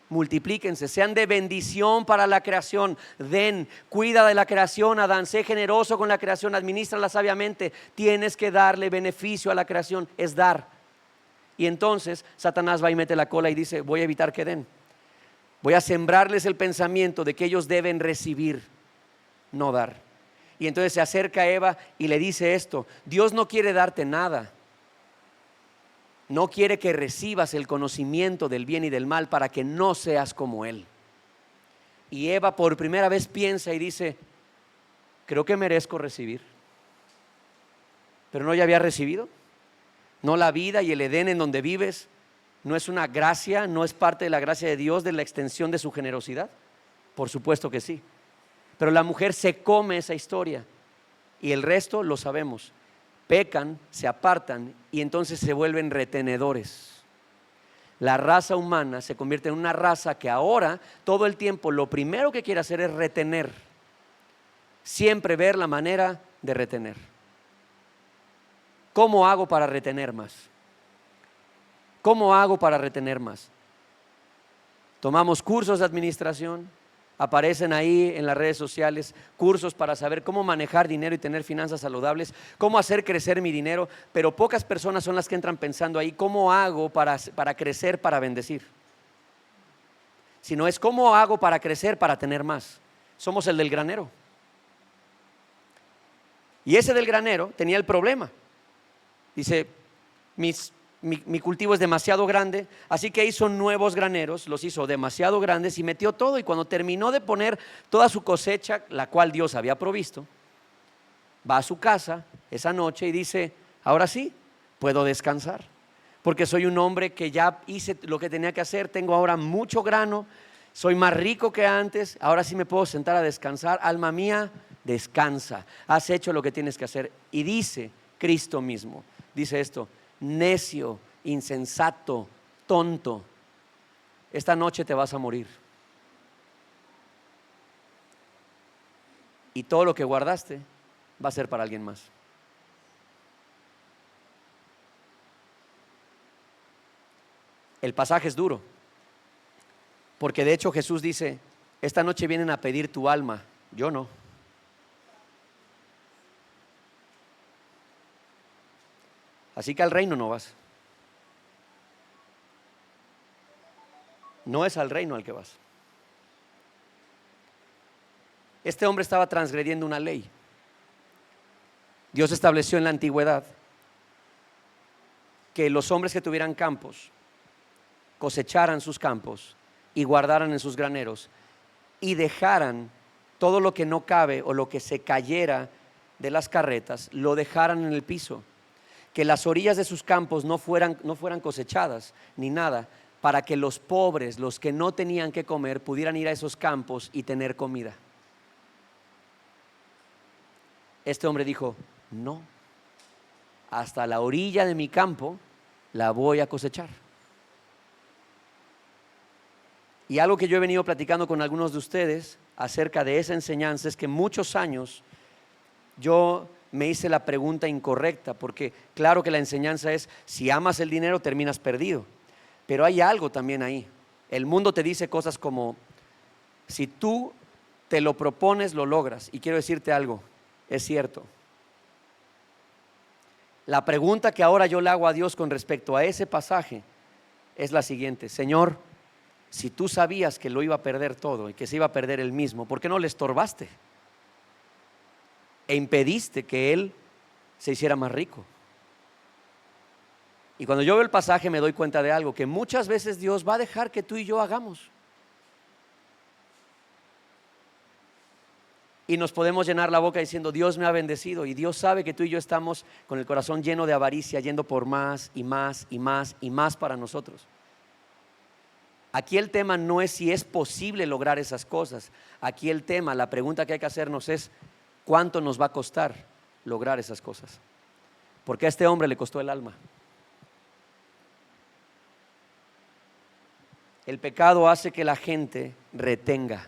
Speaker 1: multiplíquense, sean de bendición para la creación, den, cuida de la creación, Adán, sé generoso con la creación, administrala sabiamente, tienes que darle beneficio a la creación, es dar. Y entonces Satanás va y mete la cola y dice, voy a evitar que den. Voy a sembrarles el pensamiento de que ellos deben recibir, no dar. Y entonces se acerca a Eva y le dice esto: Dios no quiere darte nada. No quiere que recibas el conocimiento del bien y del mal para que no seas como Él. Y Eva por primera vez piensa y dice, creo que merezco recibir. Pero no ya había recibido. No la vida y el Edén en donde vives no es una gracia, no es parte de la gracia de Dios, de la extensión de su generosidad. Por supuesto que sí. Pero la mujer se come esa historia y el resto lo sabemos. Pecan, se apartan y entonces se vuelven retenedores. La raza humana se convierte en una raza que ahora todo el tiempo lo primero que quiere hacer es retener. Siempre ver la manera de retener. ¿Cómo hago para retener más? ¿Cómo hago para retener más? Tomamos cursos de administración, aparecen ahí en las redes sociales cursos para saber cómo manejar dinero y tener finanzas saludables, cómo hacer crecer mi dinero, pero pocas personas son las que entran pensando ahí, ¿cómo hago para crecer, para bendecir? Sino es ¿cómo hago para crecer, para tener más? Somos el del granero. Y ese del granero tenía el problema. Dice, mi cultivo es demasiado grande, así que hizo nuevos graneros, los hizo demasiado grandes y metió todo, y cuando terminó de poner toda su cosecha, la cual Dios había provisto, va a su casa esa noche y dice, ahora sí, puedo descansar, porque soy un hombre que ya hice lo que tenía que hacer, tengo ahora mucho grano, soy más rico que antes, ahora sí me puedo sentar a descansar. Alma mía, descansa, has hecho lo que tienes que hacer. Y dice Cristo mismo, dice esto: necio, insensato, tonto, esta noche te vas a morir. Y todo lo que guardaste va a ser para alguien más. El pasaje es duro, porque de hecho Jesús dice, esta noche vienen a pedir tu alma, yo no. Así que al reino no vas. No es al reino al que vas. Este hombre estaba transgrediendo una ley. Dios estableció en la antigüedad que los hombres que tuvieran campos cosecharan sus campos y guardaran en sus graneros y dejaran todo lo que no cabe o lo que se cayera de las carretas, lo dejaran en el piso. Que las orillas de sus campos no fueran cosechadas ni nada, para que los pobres, los que no tenían que comer, pudieran ir a esos campos y tener comida. Este hombre dijo, no, hasta la orilla de mi campo la voy a cosechar. Y algo que yo he venido platicando con algunos de ustedes acerca de esa enseñanza es que muchos años yo me hice la pregunta incorrecta, porque claro que la enseñanza es, si amas el dinero terminas perdido, pero hay algo también ahí. El mundo te dice cosas como, si tú te lo propones, lo logras. Y quiero decirte algo, es cierto. La pregunta que ahora yo le hago a Dios con respecto a ese pasaje es la siguiente: Señor, si tú sabías que lo iba a perder todo y que se iba a perder él mismo, ¿por qué no le estorbaste e impediste que él se hiciera más rico? Y cuando yo veo el pasaje me doy cuenta de algo, que muchas veces Dios va a dejar que tú y yo hagamos. Y nos podemos llenar la boca diciendo, Dios me ha bendecido, y Dios sabe que tú y yo estamos con el corazón lleno de avaricia, yendo por más y más y más y más para nosotros. Aquí el tema no es si es posible lograr esas cosas. Aquí el tema, la pregunta que hay que hacernos es, ¿cuánto nos va a costar lograr esas cosas? Porque a este hombre le costó el alma. El pecado hace que la gente retenga.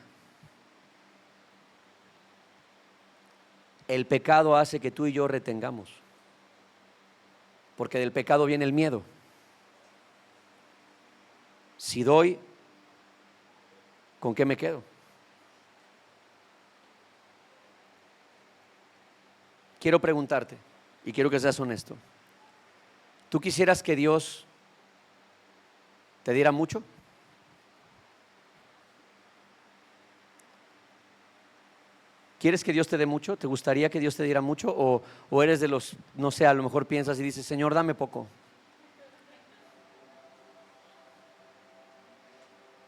Speaker 1: El pecado hace que tú y yo retengamos. Porque del pecado viene el miedo. Si doy, ¿con qué me quedo? Quiero preguntarte, y quiero que seas honesto. ¿Tú quisieras que Dios ¿te diera mucho? ¿Quieres que Dios te dé mucho? ¿Te gustaría que Dios te diera mucho? ¿O eres de los, no sé, a lo mejor piensas y dices, Señor, dame poco?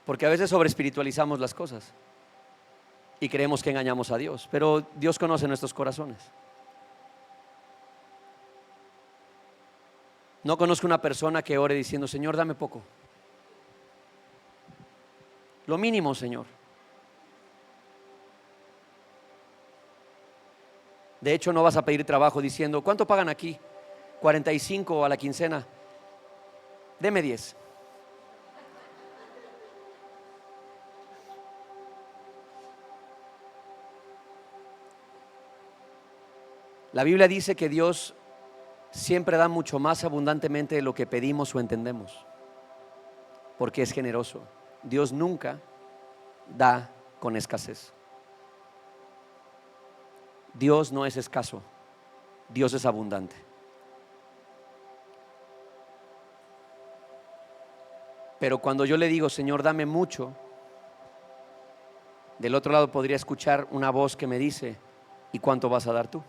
Speaker 1: Porque a veces sobreespiritualizamos las cosas y creemos que engañamos a Dios, pero Dios conoce nuestros corazones. No conozco una persona que ore diciendo, Señor, dame poco. Lo mínimo, Señor. De hecho, no vas a pedir trabajo diciendo, ¿cuánto pagan aquí? 45 a la quincena. Deme 10. La Biblia dice que Dios siempre da mucho más abundantemente de lo que pedimos o entendemos, porque es generoso. Dios nunca da con escasez. Dios no es escaso, Dios es abundante. Pero cuando yo le digo, Señor, dame mucho, del otro lado podría escuchar una voz que me dice, ¿y cuánto vas a dar tú?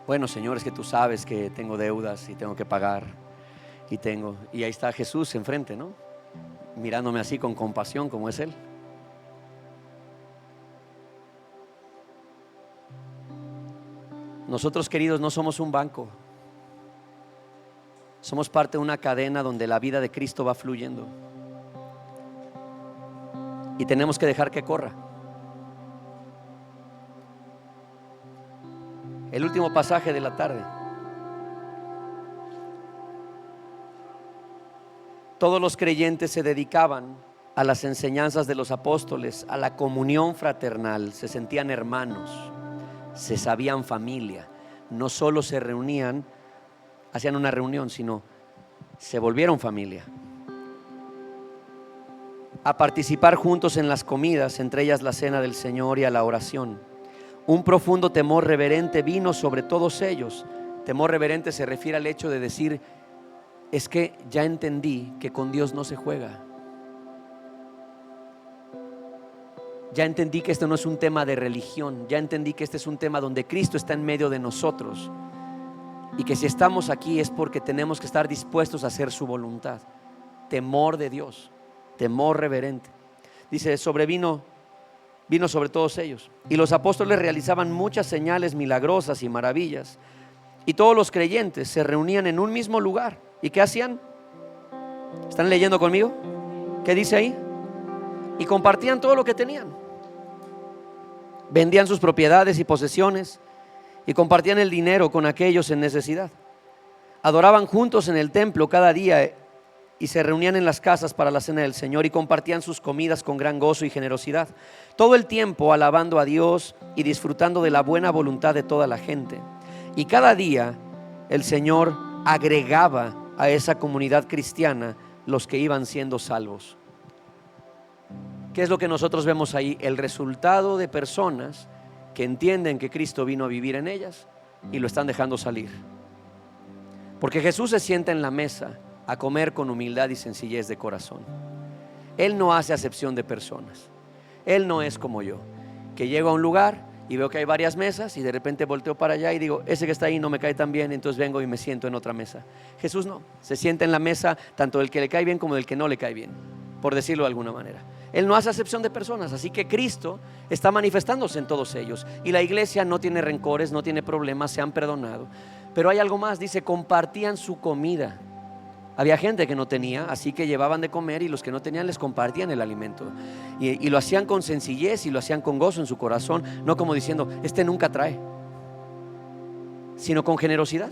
Speaker 1: Bueno, Señor, es que tú sabes que tengo deudas y tengo que pagar y ahí está Jesús enfrente, ¿no? Mirándome así con compasión como es Él. Nosotros, queridos, no somos un banco. Somos parte de una cadena donde la vida de Cristo va fluyendo. Y tenemos que dejar que corra. El último pasaje de la tarde. Todos los creyentes se dedicaban a las enseñanzas de los apóstoles, a la comunión fraternal, se sentían hermanos, se sabían familia. No solo se reunían, hacían una reunión, sino se volvieron familia. A participar juntos en las comidas, entre ellas la cena del Señor, y a la oración. Un profundo temor reverente vino sobre todos ellos. Temor reverente se refiere al hecho de decir, es que ya entendí que con Dios no se juega. Ya entendí que esto no es un tema de religión. Ya entendí que este es un tema donde Cristo está en medio de nosotros. Y que si estamos aquí es porque tenemos que estar dispuestos a hacer su voluntad. Temor de Dios, temor reverente. Dice, vino sobre todos ellos. Y los apóstoles realizaban muchas señales milagrosas y maravillas. Y todos los creyentes se reunían en un mismo lugar. ¿Y qué hacían? ¿Están leyendo conmigo? ¿Qué dice ahí? Y compartían todo lo que tenían. Vendían sus propiedades y posesiones y compartían el dinero con aquellos en necesidad. Adoraban juntos en el templo cada día y se reunían en las casas para la cena del Señor y compartían sus comidas con gran gozo y generosidad, todo el tiempo alabando a Dios y disfrutando de la buena voluntad de toda la gente. Y cada día el Señor agregaba a esa comunidad cristiana los que iban siendo salvos. ¿Qué es lo que nosotros vemos ahí? El resultado de personas que entienden que Cristo vino a vivir en ellas y lo están dejando salir. Porque Jesús se sienta en la mesa a comer con humildad y sencillez de corazón. Él no hace acepción de personas. Él no es como yo, que llego a un lugar y veo que hay varias mesas y de repente volteo para allá y digo, ese que está ahí no me cae tan bien, entonces vengo y me siento en otra mesa. Jesús no, se sienta en la mesa tanto del que le cae bien como del que no le cae bien, por decirlo de alguna manera. Él no hace acepción de personas, así que Cristo está manifestándose en todos ellos. Y la iglesia no tiene rencores, no tiene problemas, se han perdonado. Pero hay algo más, dice, compartían su comida. Había gente que no tenía, así que llevaban de comer y los que no tenían les compartían el alimento. Y lo hacían con sencillez y lo hacían con gozo en su corazón, no como diciendo, este nunca trae, sino con generosidad.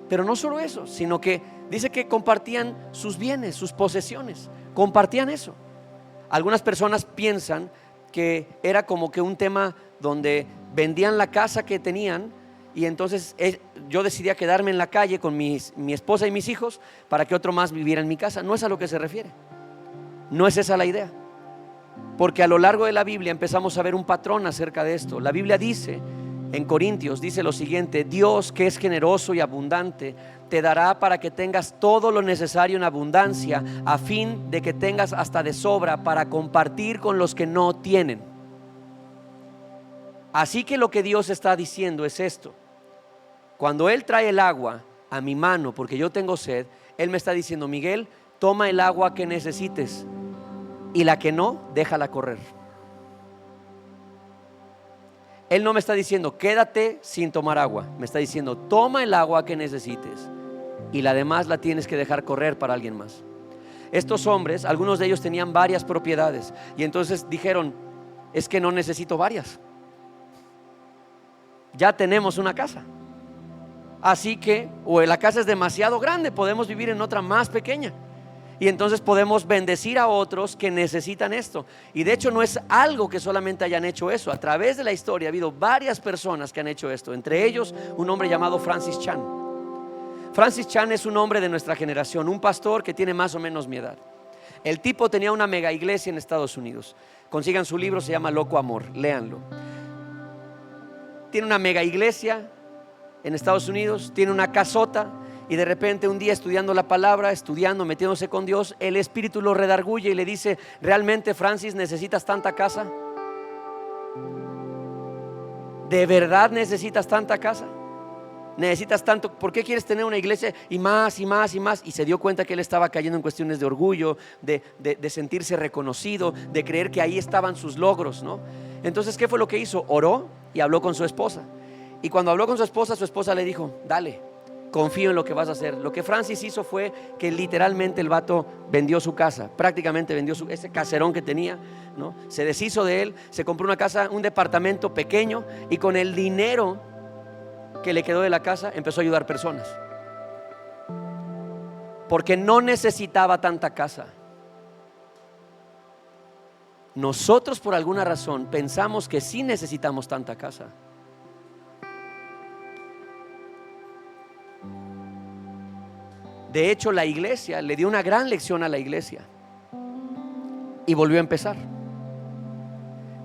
Speaker 1: Pero no solo eso, sino que dice que compartían sus bienes, sus posesiones, compartían eso. Algunas personas piensan que era como que un tema donde vendían la casa que tenían y entonces yo decidía quedarme en la calle con mi esposa y mis hijos para que otro más viviera en mi casa. No es a lo que se refiere, no es esa la idea, porque a lo largo de la Biblia empezamos a ver un patrón acerca de esto. La Biblia dice en Corintios dice lo siguiente: Dios, que es generoso y abundante, te dará para que tengas todo lo necesario en abundancia, a fin de que tengas hasta de sobra para compartir con los que no tienen. Así que lo que Dios está diciendo es esto: cuando Él trae el agua a mi mano porque yo tengo sed, Él me está diciendo: Miguel, toma el agua que necesites, y la que no, déjala correr. Él no me está diciendo quédate sin tomar agua, me está diciendo toma el agua que necesites y la demás la tienes que dejar correr para alguien más. Estos hombres, algunos de ellos tenían varias propiedades y entonces dijeron: es que no necesito varias, ya tenemos una casa. Así que, o la casa es demasiado grande, podemos vivir en otra más pequeña. Y entonces podemos bendecir a otros que necesitan esto. Y de hecho no es algo que solamente hayan hecho eso. A través de la historia ha habido varias personas que han hecho esto. Entre ellos un hombre llamado Francis Chan. Francis Chan es un hombre de nuestra generación, un pastor que tiene más o menos mi edad. El tipo tenía una mega iglesia en Estados Unidos. Consigan su libro, se llama Loco Amor, léanlo. Tiene una mega iglesia en Estados Unidos, tiene una casota. Y de repente un día estudiando la palabra, estudiando, metiéndose con Dios, el Espíritu lo redarguye y le dice: ¿realmente, Francis, necesitas tanta casa? ¿De verdad necesitas tanta casa? ¿Necesitas tanto? ¿Por qué quieres tener una iglesia y más y más y más? Y se dio cuenta que él estaba cayendo en cuestiones de orgullo, de sentirse reconocido, de creer que ahí estaban sus logros, ¿no? Entonces, ¿qué fue lo que hizo? Oró y habló con su esposa. Y cuando habló con su esposa le dijo: dale, confío en lo que vas a hacer. Lo que Francis hizo fue que literalmente el vato vendió su casa, prácticamente vendió ese caserón que tenía, ¿no? Se deshizo de él, se compró una casa, un departamento pequeño, y con el dinero que le quedó de la casa empezó a ayudar personas, porque no necesitaba tanta casa. Nosotros por alguna razón pensamos que sí necesitamos tanta casa. De hecho, la iglesia le dio una gran lección a la iglesia y volvió a empezar.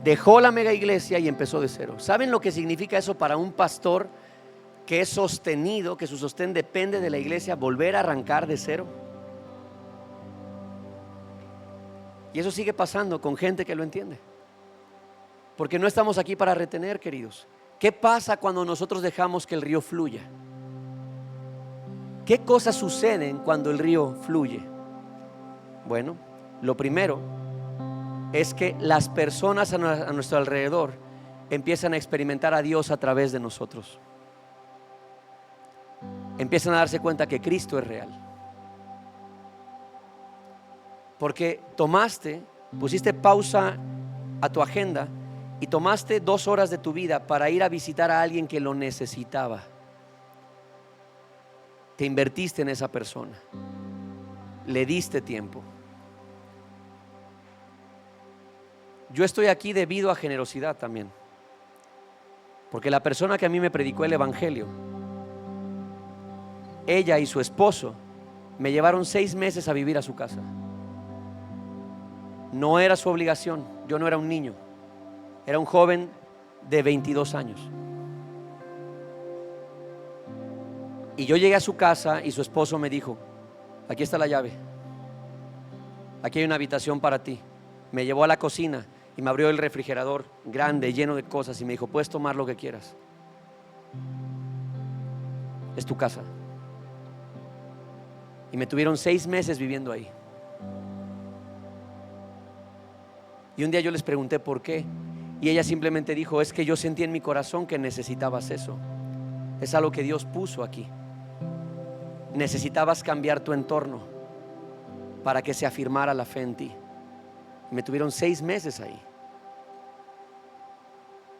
Speaker 1: Dejó la mega iglesia y empezó de cero. ¿Saben lo que significa eso para un pastor que es sostenido, que su sostén depende de la iglesia? Volver a arrancar de cero. Y eso sigue pasando con gente que lo entiende, porque no estamos aquí para retener, queridos. ¿Qué pasa cuando nosotros dejamos que el río fluya? ¿Qué cosas suceden cuando el río fluye? Bueno, lo primero es que las personas a nuestro alrededor empiezan a experimentar a Dios a través de nosotros. Empiezan a darse cuenta que Cristo es real. Porque pusiste pausa a tu agenda y tomaste 2 horas de tu vida para ir a visitar a alguien que lo necesitaba. Te invertiste en esa persona, le diste tiempo. Yo estoy aquí debido a generosidad también, porque la persona que a mí me predicó el evangelio, ella y su esposo me llevaron 6 meses a vivir a su casa. No era su obligación, yo no era un niño, era un joven de 22 años. Y yo llegué a su casa y su esposo me dijo: aquí está la llave, aquí hay una habitación para ti. Me llevó a la cocina y me abrió el refrigerador grande, lleno de cosas, y me dijo: puedes tomar lo que quieras, es tu casa. Y me tuvieron 6 meses viviendo ahí. Y un día yo les pregunté por qué, y ella simplemente dijo: es que yo sentí en mi corazón que necesitabas eso. Es algo que Dios puso aquí. Necesitabas cambiar tu entorno para que se afirmara la fe en ti. Me tuvieron 6 meses ahí,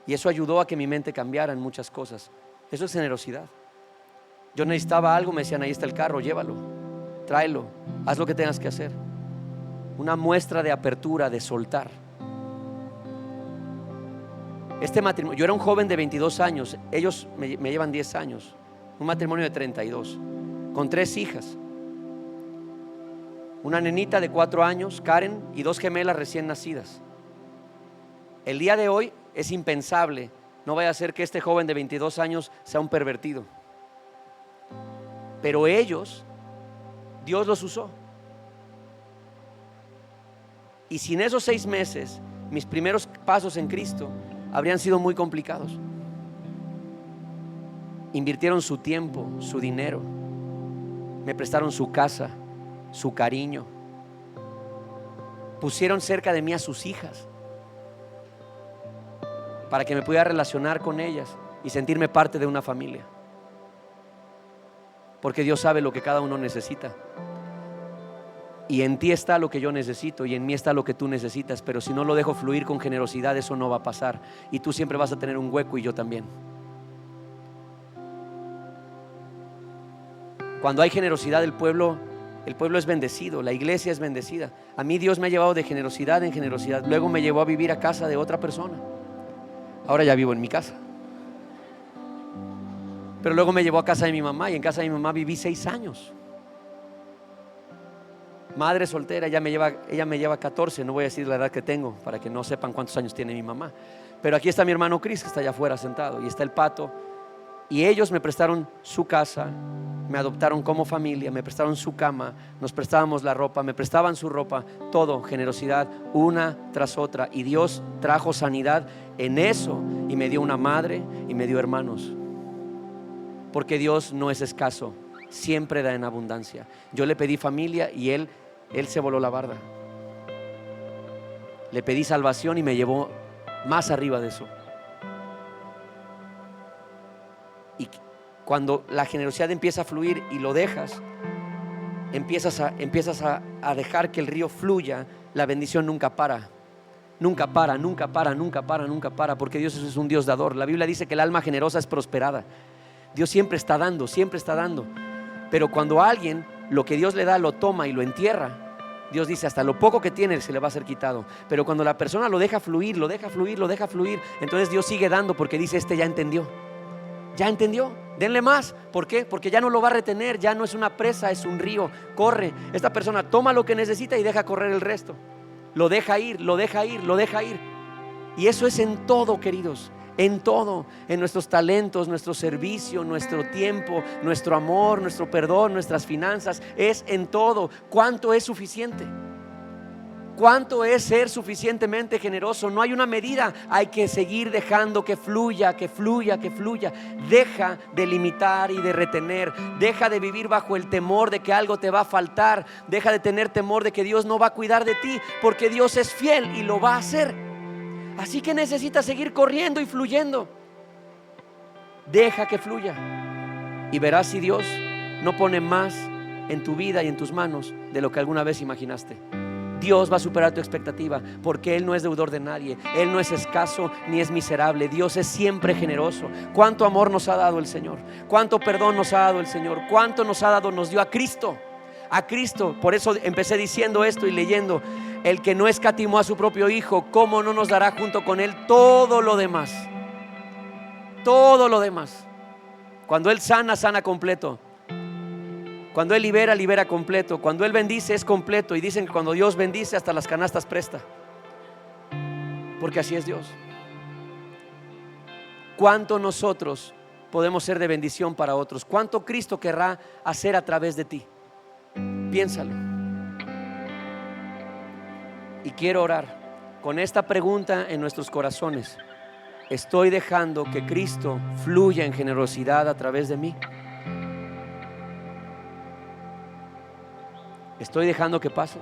Speaker 1: y eso ayudó a que mi mente cambiara en muchas cosas. Eso es generosidad. Yo necesitaba algo, me decían: ahí está el carro, llévalo, tráelo, haz lo que tengas que hacer. Una muestra de apertura, de soltar. Este matrimonio, yo era un joven de 22 años, ellos me llevan 10 años. Un matrimonio de 32, con 3 hijas. Una nenita de 4 años, Karen, y 2 gemelas recién nacidas. El día de hoy es impensable No vaya a ser que este joven de 22 años sea un pervertido. Pero ellos, Dios los usó. Y sin esos 6 meses, mis primeros pasos en Cristo habrían sido muy complicados. Invirtieron su tiempo, su dinero, me prestaron su casa, su cariño, pusieron cerca de mí a sus hijas para que me pudiera relacionar con ellas y sentirme parte de una familia, porque Dios sabe lo que cada uno necesita. Y en ti está lo que yo necesito y en mí está lo que tú necesitas, pero si no lo dejo fluir con generosidad, eso no va a pasar, y tú siempre vas a tener un hueco y yo también. Cuando hay generosidad, el pueblo es bendecido, la iglesia es bendecida. A mí Dios me ha llevado de generosidad en generosidad. Luego me llevó a vivir a casa de otra persona. Ahora ya vivo en mi casa. Pero luego me llevó a casa de mi mamá, y en casa de mi mamá viví 6 años. Madre soltera, ella me lleva 14, no voy a decir la edad que tengo para que no sepan cuántos años tiene mi mamá. Pero aquí está mi hermano Chris, que está allá afuera sentado, y está el Pato. Y ellos me prestaron su casa, me adoptaron como familia, me prestaron su cama, nos prestábamos la ropa, me prestaban su ropa, todo, generosidad, una tras otra. Y Dios trajo sanidad en eso, y me dio una madre y me dio hermanos. Porque Dios no es escaso, siempre da en abundancia. Yo le pedí familia y Él se voló la barda. Le pedí salvación y me llevó más arriba de eso. Y cuando la generosidad empieza a fluir y lo dejas, empiezas a dejar que el río fluya, la bendición nunca para. Nunca para, nunca para, nunca para, nunca para, porque Dios es un Dios dador. La Biblia dice que el alma generosa es prosperada. Dios siempre está dando, siempre está dando. Pero cuando a alguien lo que Dios le da lo toma y lo entierra, Dios dice: hasta lo poco que tiene se le va a ser quitado. Pero cuando la persona lo deja fluir, lo deja fluir, lo deja fluir, entonces Dios sigue dando, porque dice: este ya entendió. Ya entendió, denle más. ¿Por qué? Porque ya no lo va a retener, ya no es una presa, es un río, corre. Esta persona toma lo que necesita y deja correr el resto. Lo deja ir, lo deja ir, lo deja ir. Y eso es en todo, queridos, en todo, en nuestros talentos, nuestro servicio, nuestro tiempo, nuestro amor, nuestro perdón, nuestras finanzas, es en todo. ¿Cuánto es suficiente? ¿Cuánto es ser suficientemente generoso? No hay una medida, hay que seguir dejando que fluya, que fluya, que fluya. Deja de limitar y de retener. Deja de vivir bajo el temor de que algo te va a faltar. Deja de tener temor de que Dios no va a cuidar de ti, porque Dios es fiel y lo va a hacer. Así que necesitas seguir corriendo y fluyendo. Deja que fluya y verás si Dios no pone más en tu vida y en tus manos de lo que alguna vez imaginaste. Dios va a superar tu expectativa, porque Él no es deudor de nadie. Él no es escaso ni es miserable. Dios es siempre generoso. Cuánto amor nos ha dado el Señor, cuánto perdón nos ha dado el Señor, cuánto nos ha dado, nos dio a Cristo. A Cristo. Por eso empecé diciendo esto y leyendo: el que no escatimó a su propio Hijo, ¿cómo no nos dará junto con Él todo lo demás? Todo lo demás. Cuando Él sana, sana completo. Cuando Él libera, libera completo. Cuando Él bendice, es completo. Y dicen que cuando Dios bendice, hasta las canastas presta, porque así es Dios. ¿Cuánto nosotros podemos ser de bendición para otros? ¿Cuánto Cristo querrá hacer a través de ti? Piénsalo. Y quiero orar con esta pregunta en nuestros corazones: ¿estoy dejando que Cristo fluya en generosidad a través de mí? ¿Estoy dejando que pase?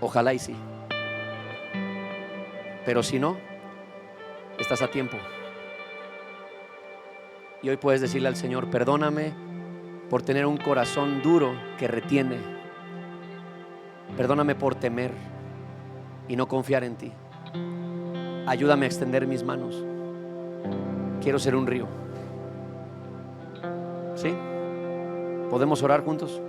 Speaker 1: Ojalá y sí. Pero si no, estás a tiempo. Y hoy puedes decirle al Señor: perdóname por tener un corazón duro que retiene. Perdóname por temer y no confiar en ti. Ayúdame a extender mis manos. Quiero ser un río. ¿Sí? ¿Podemos orar juntos?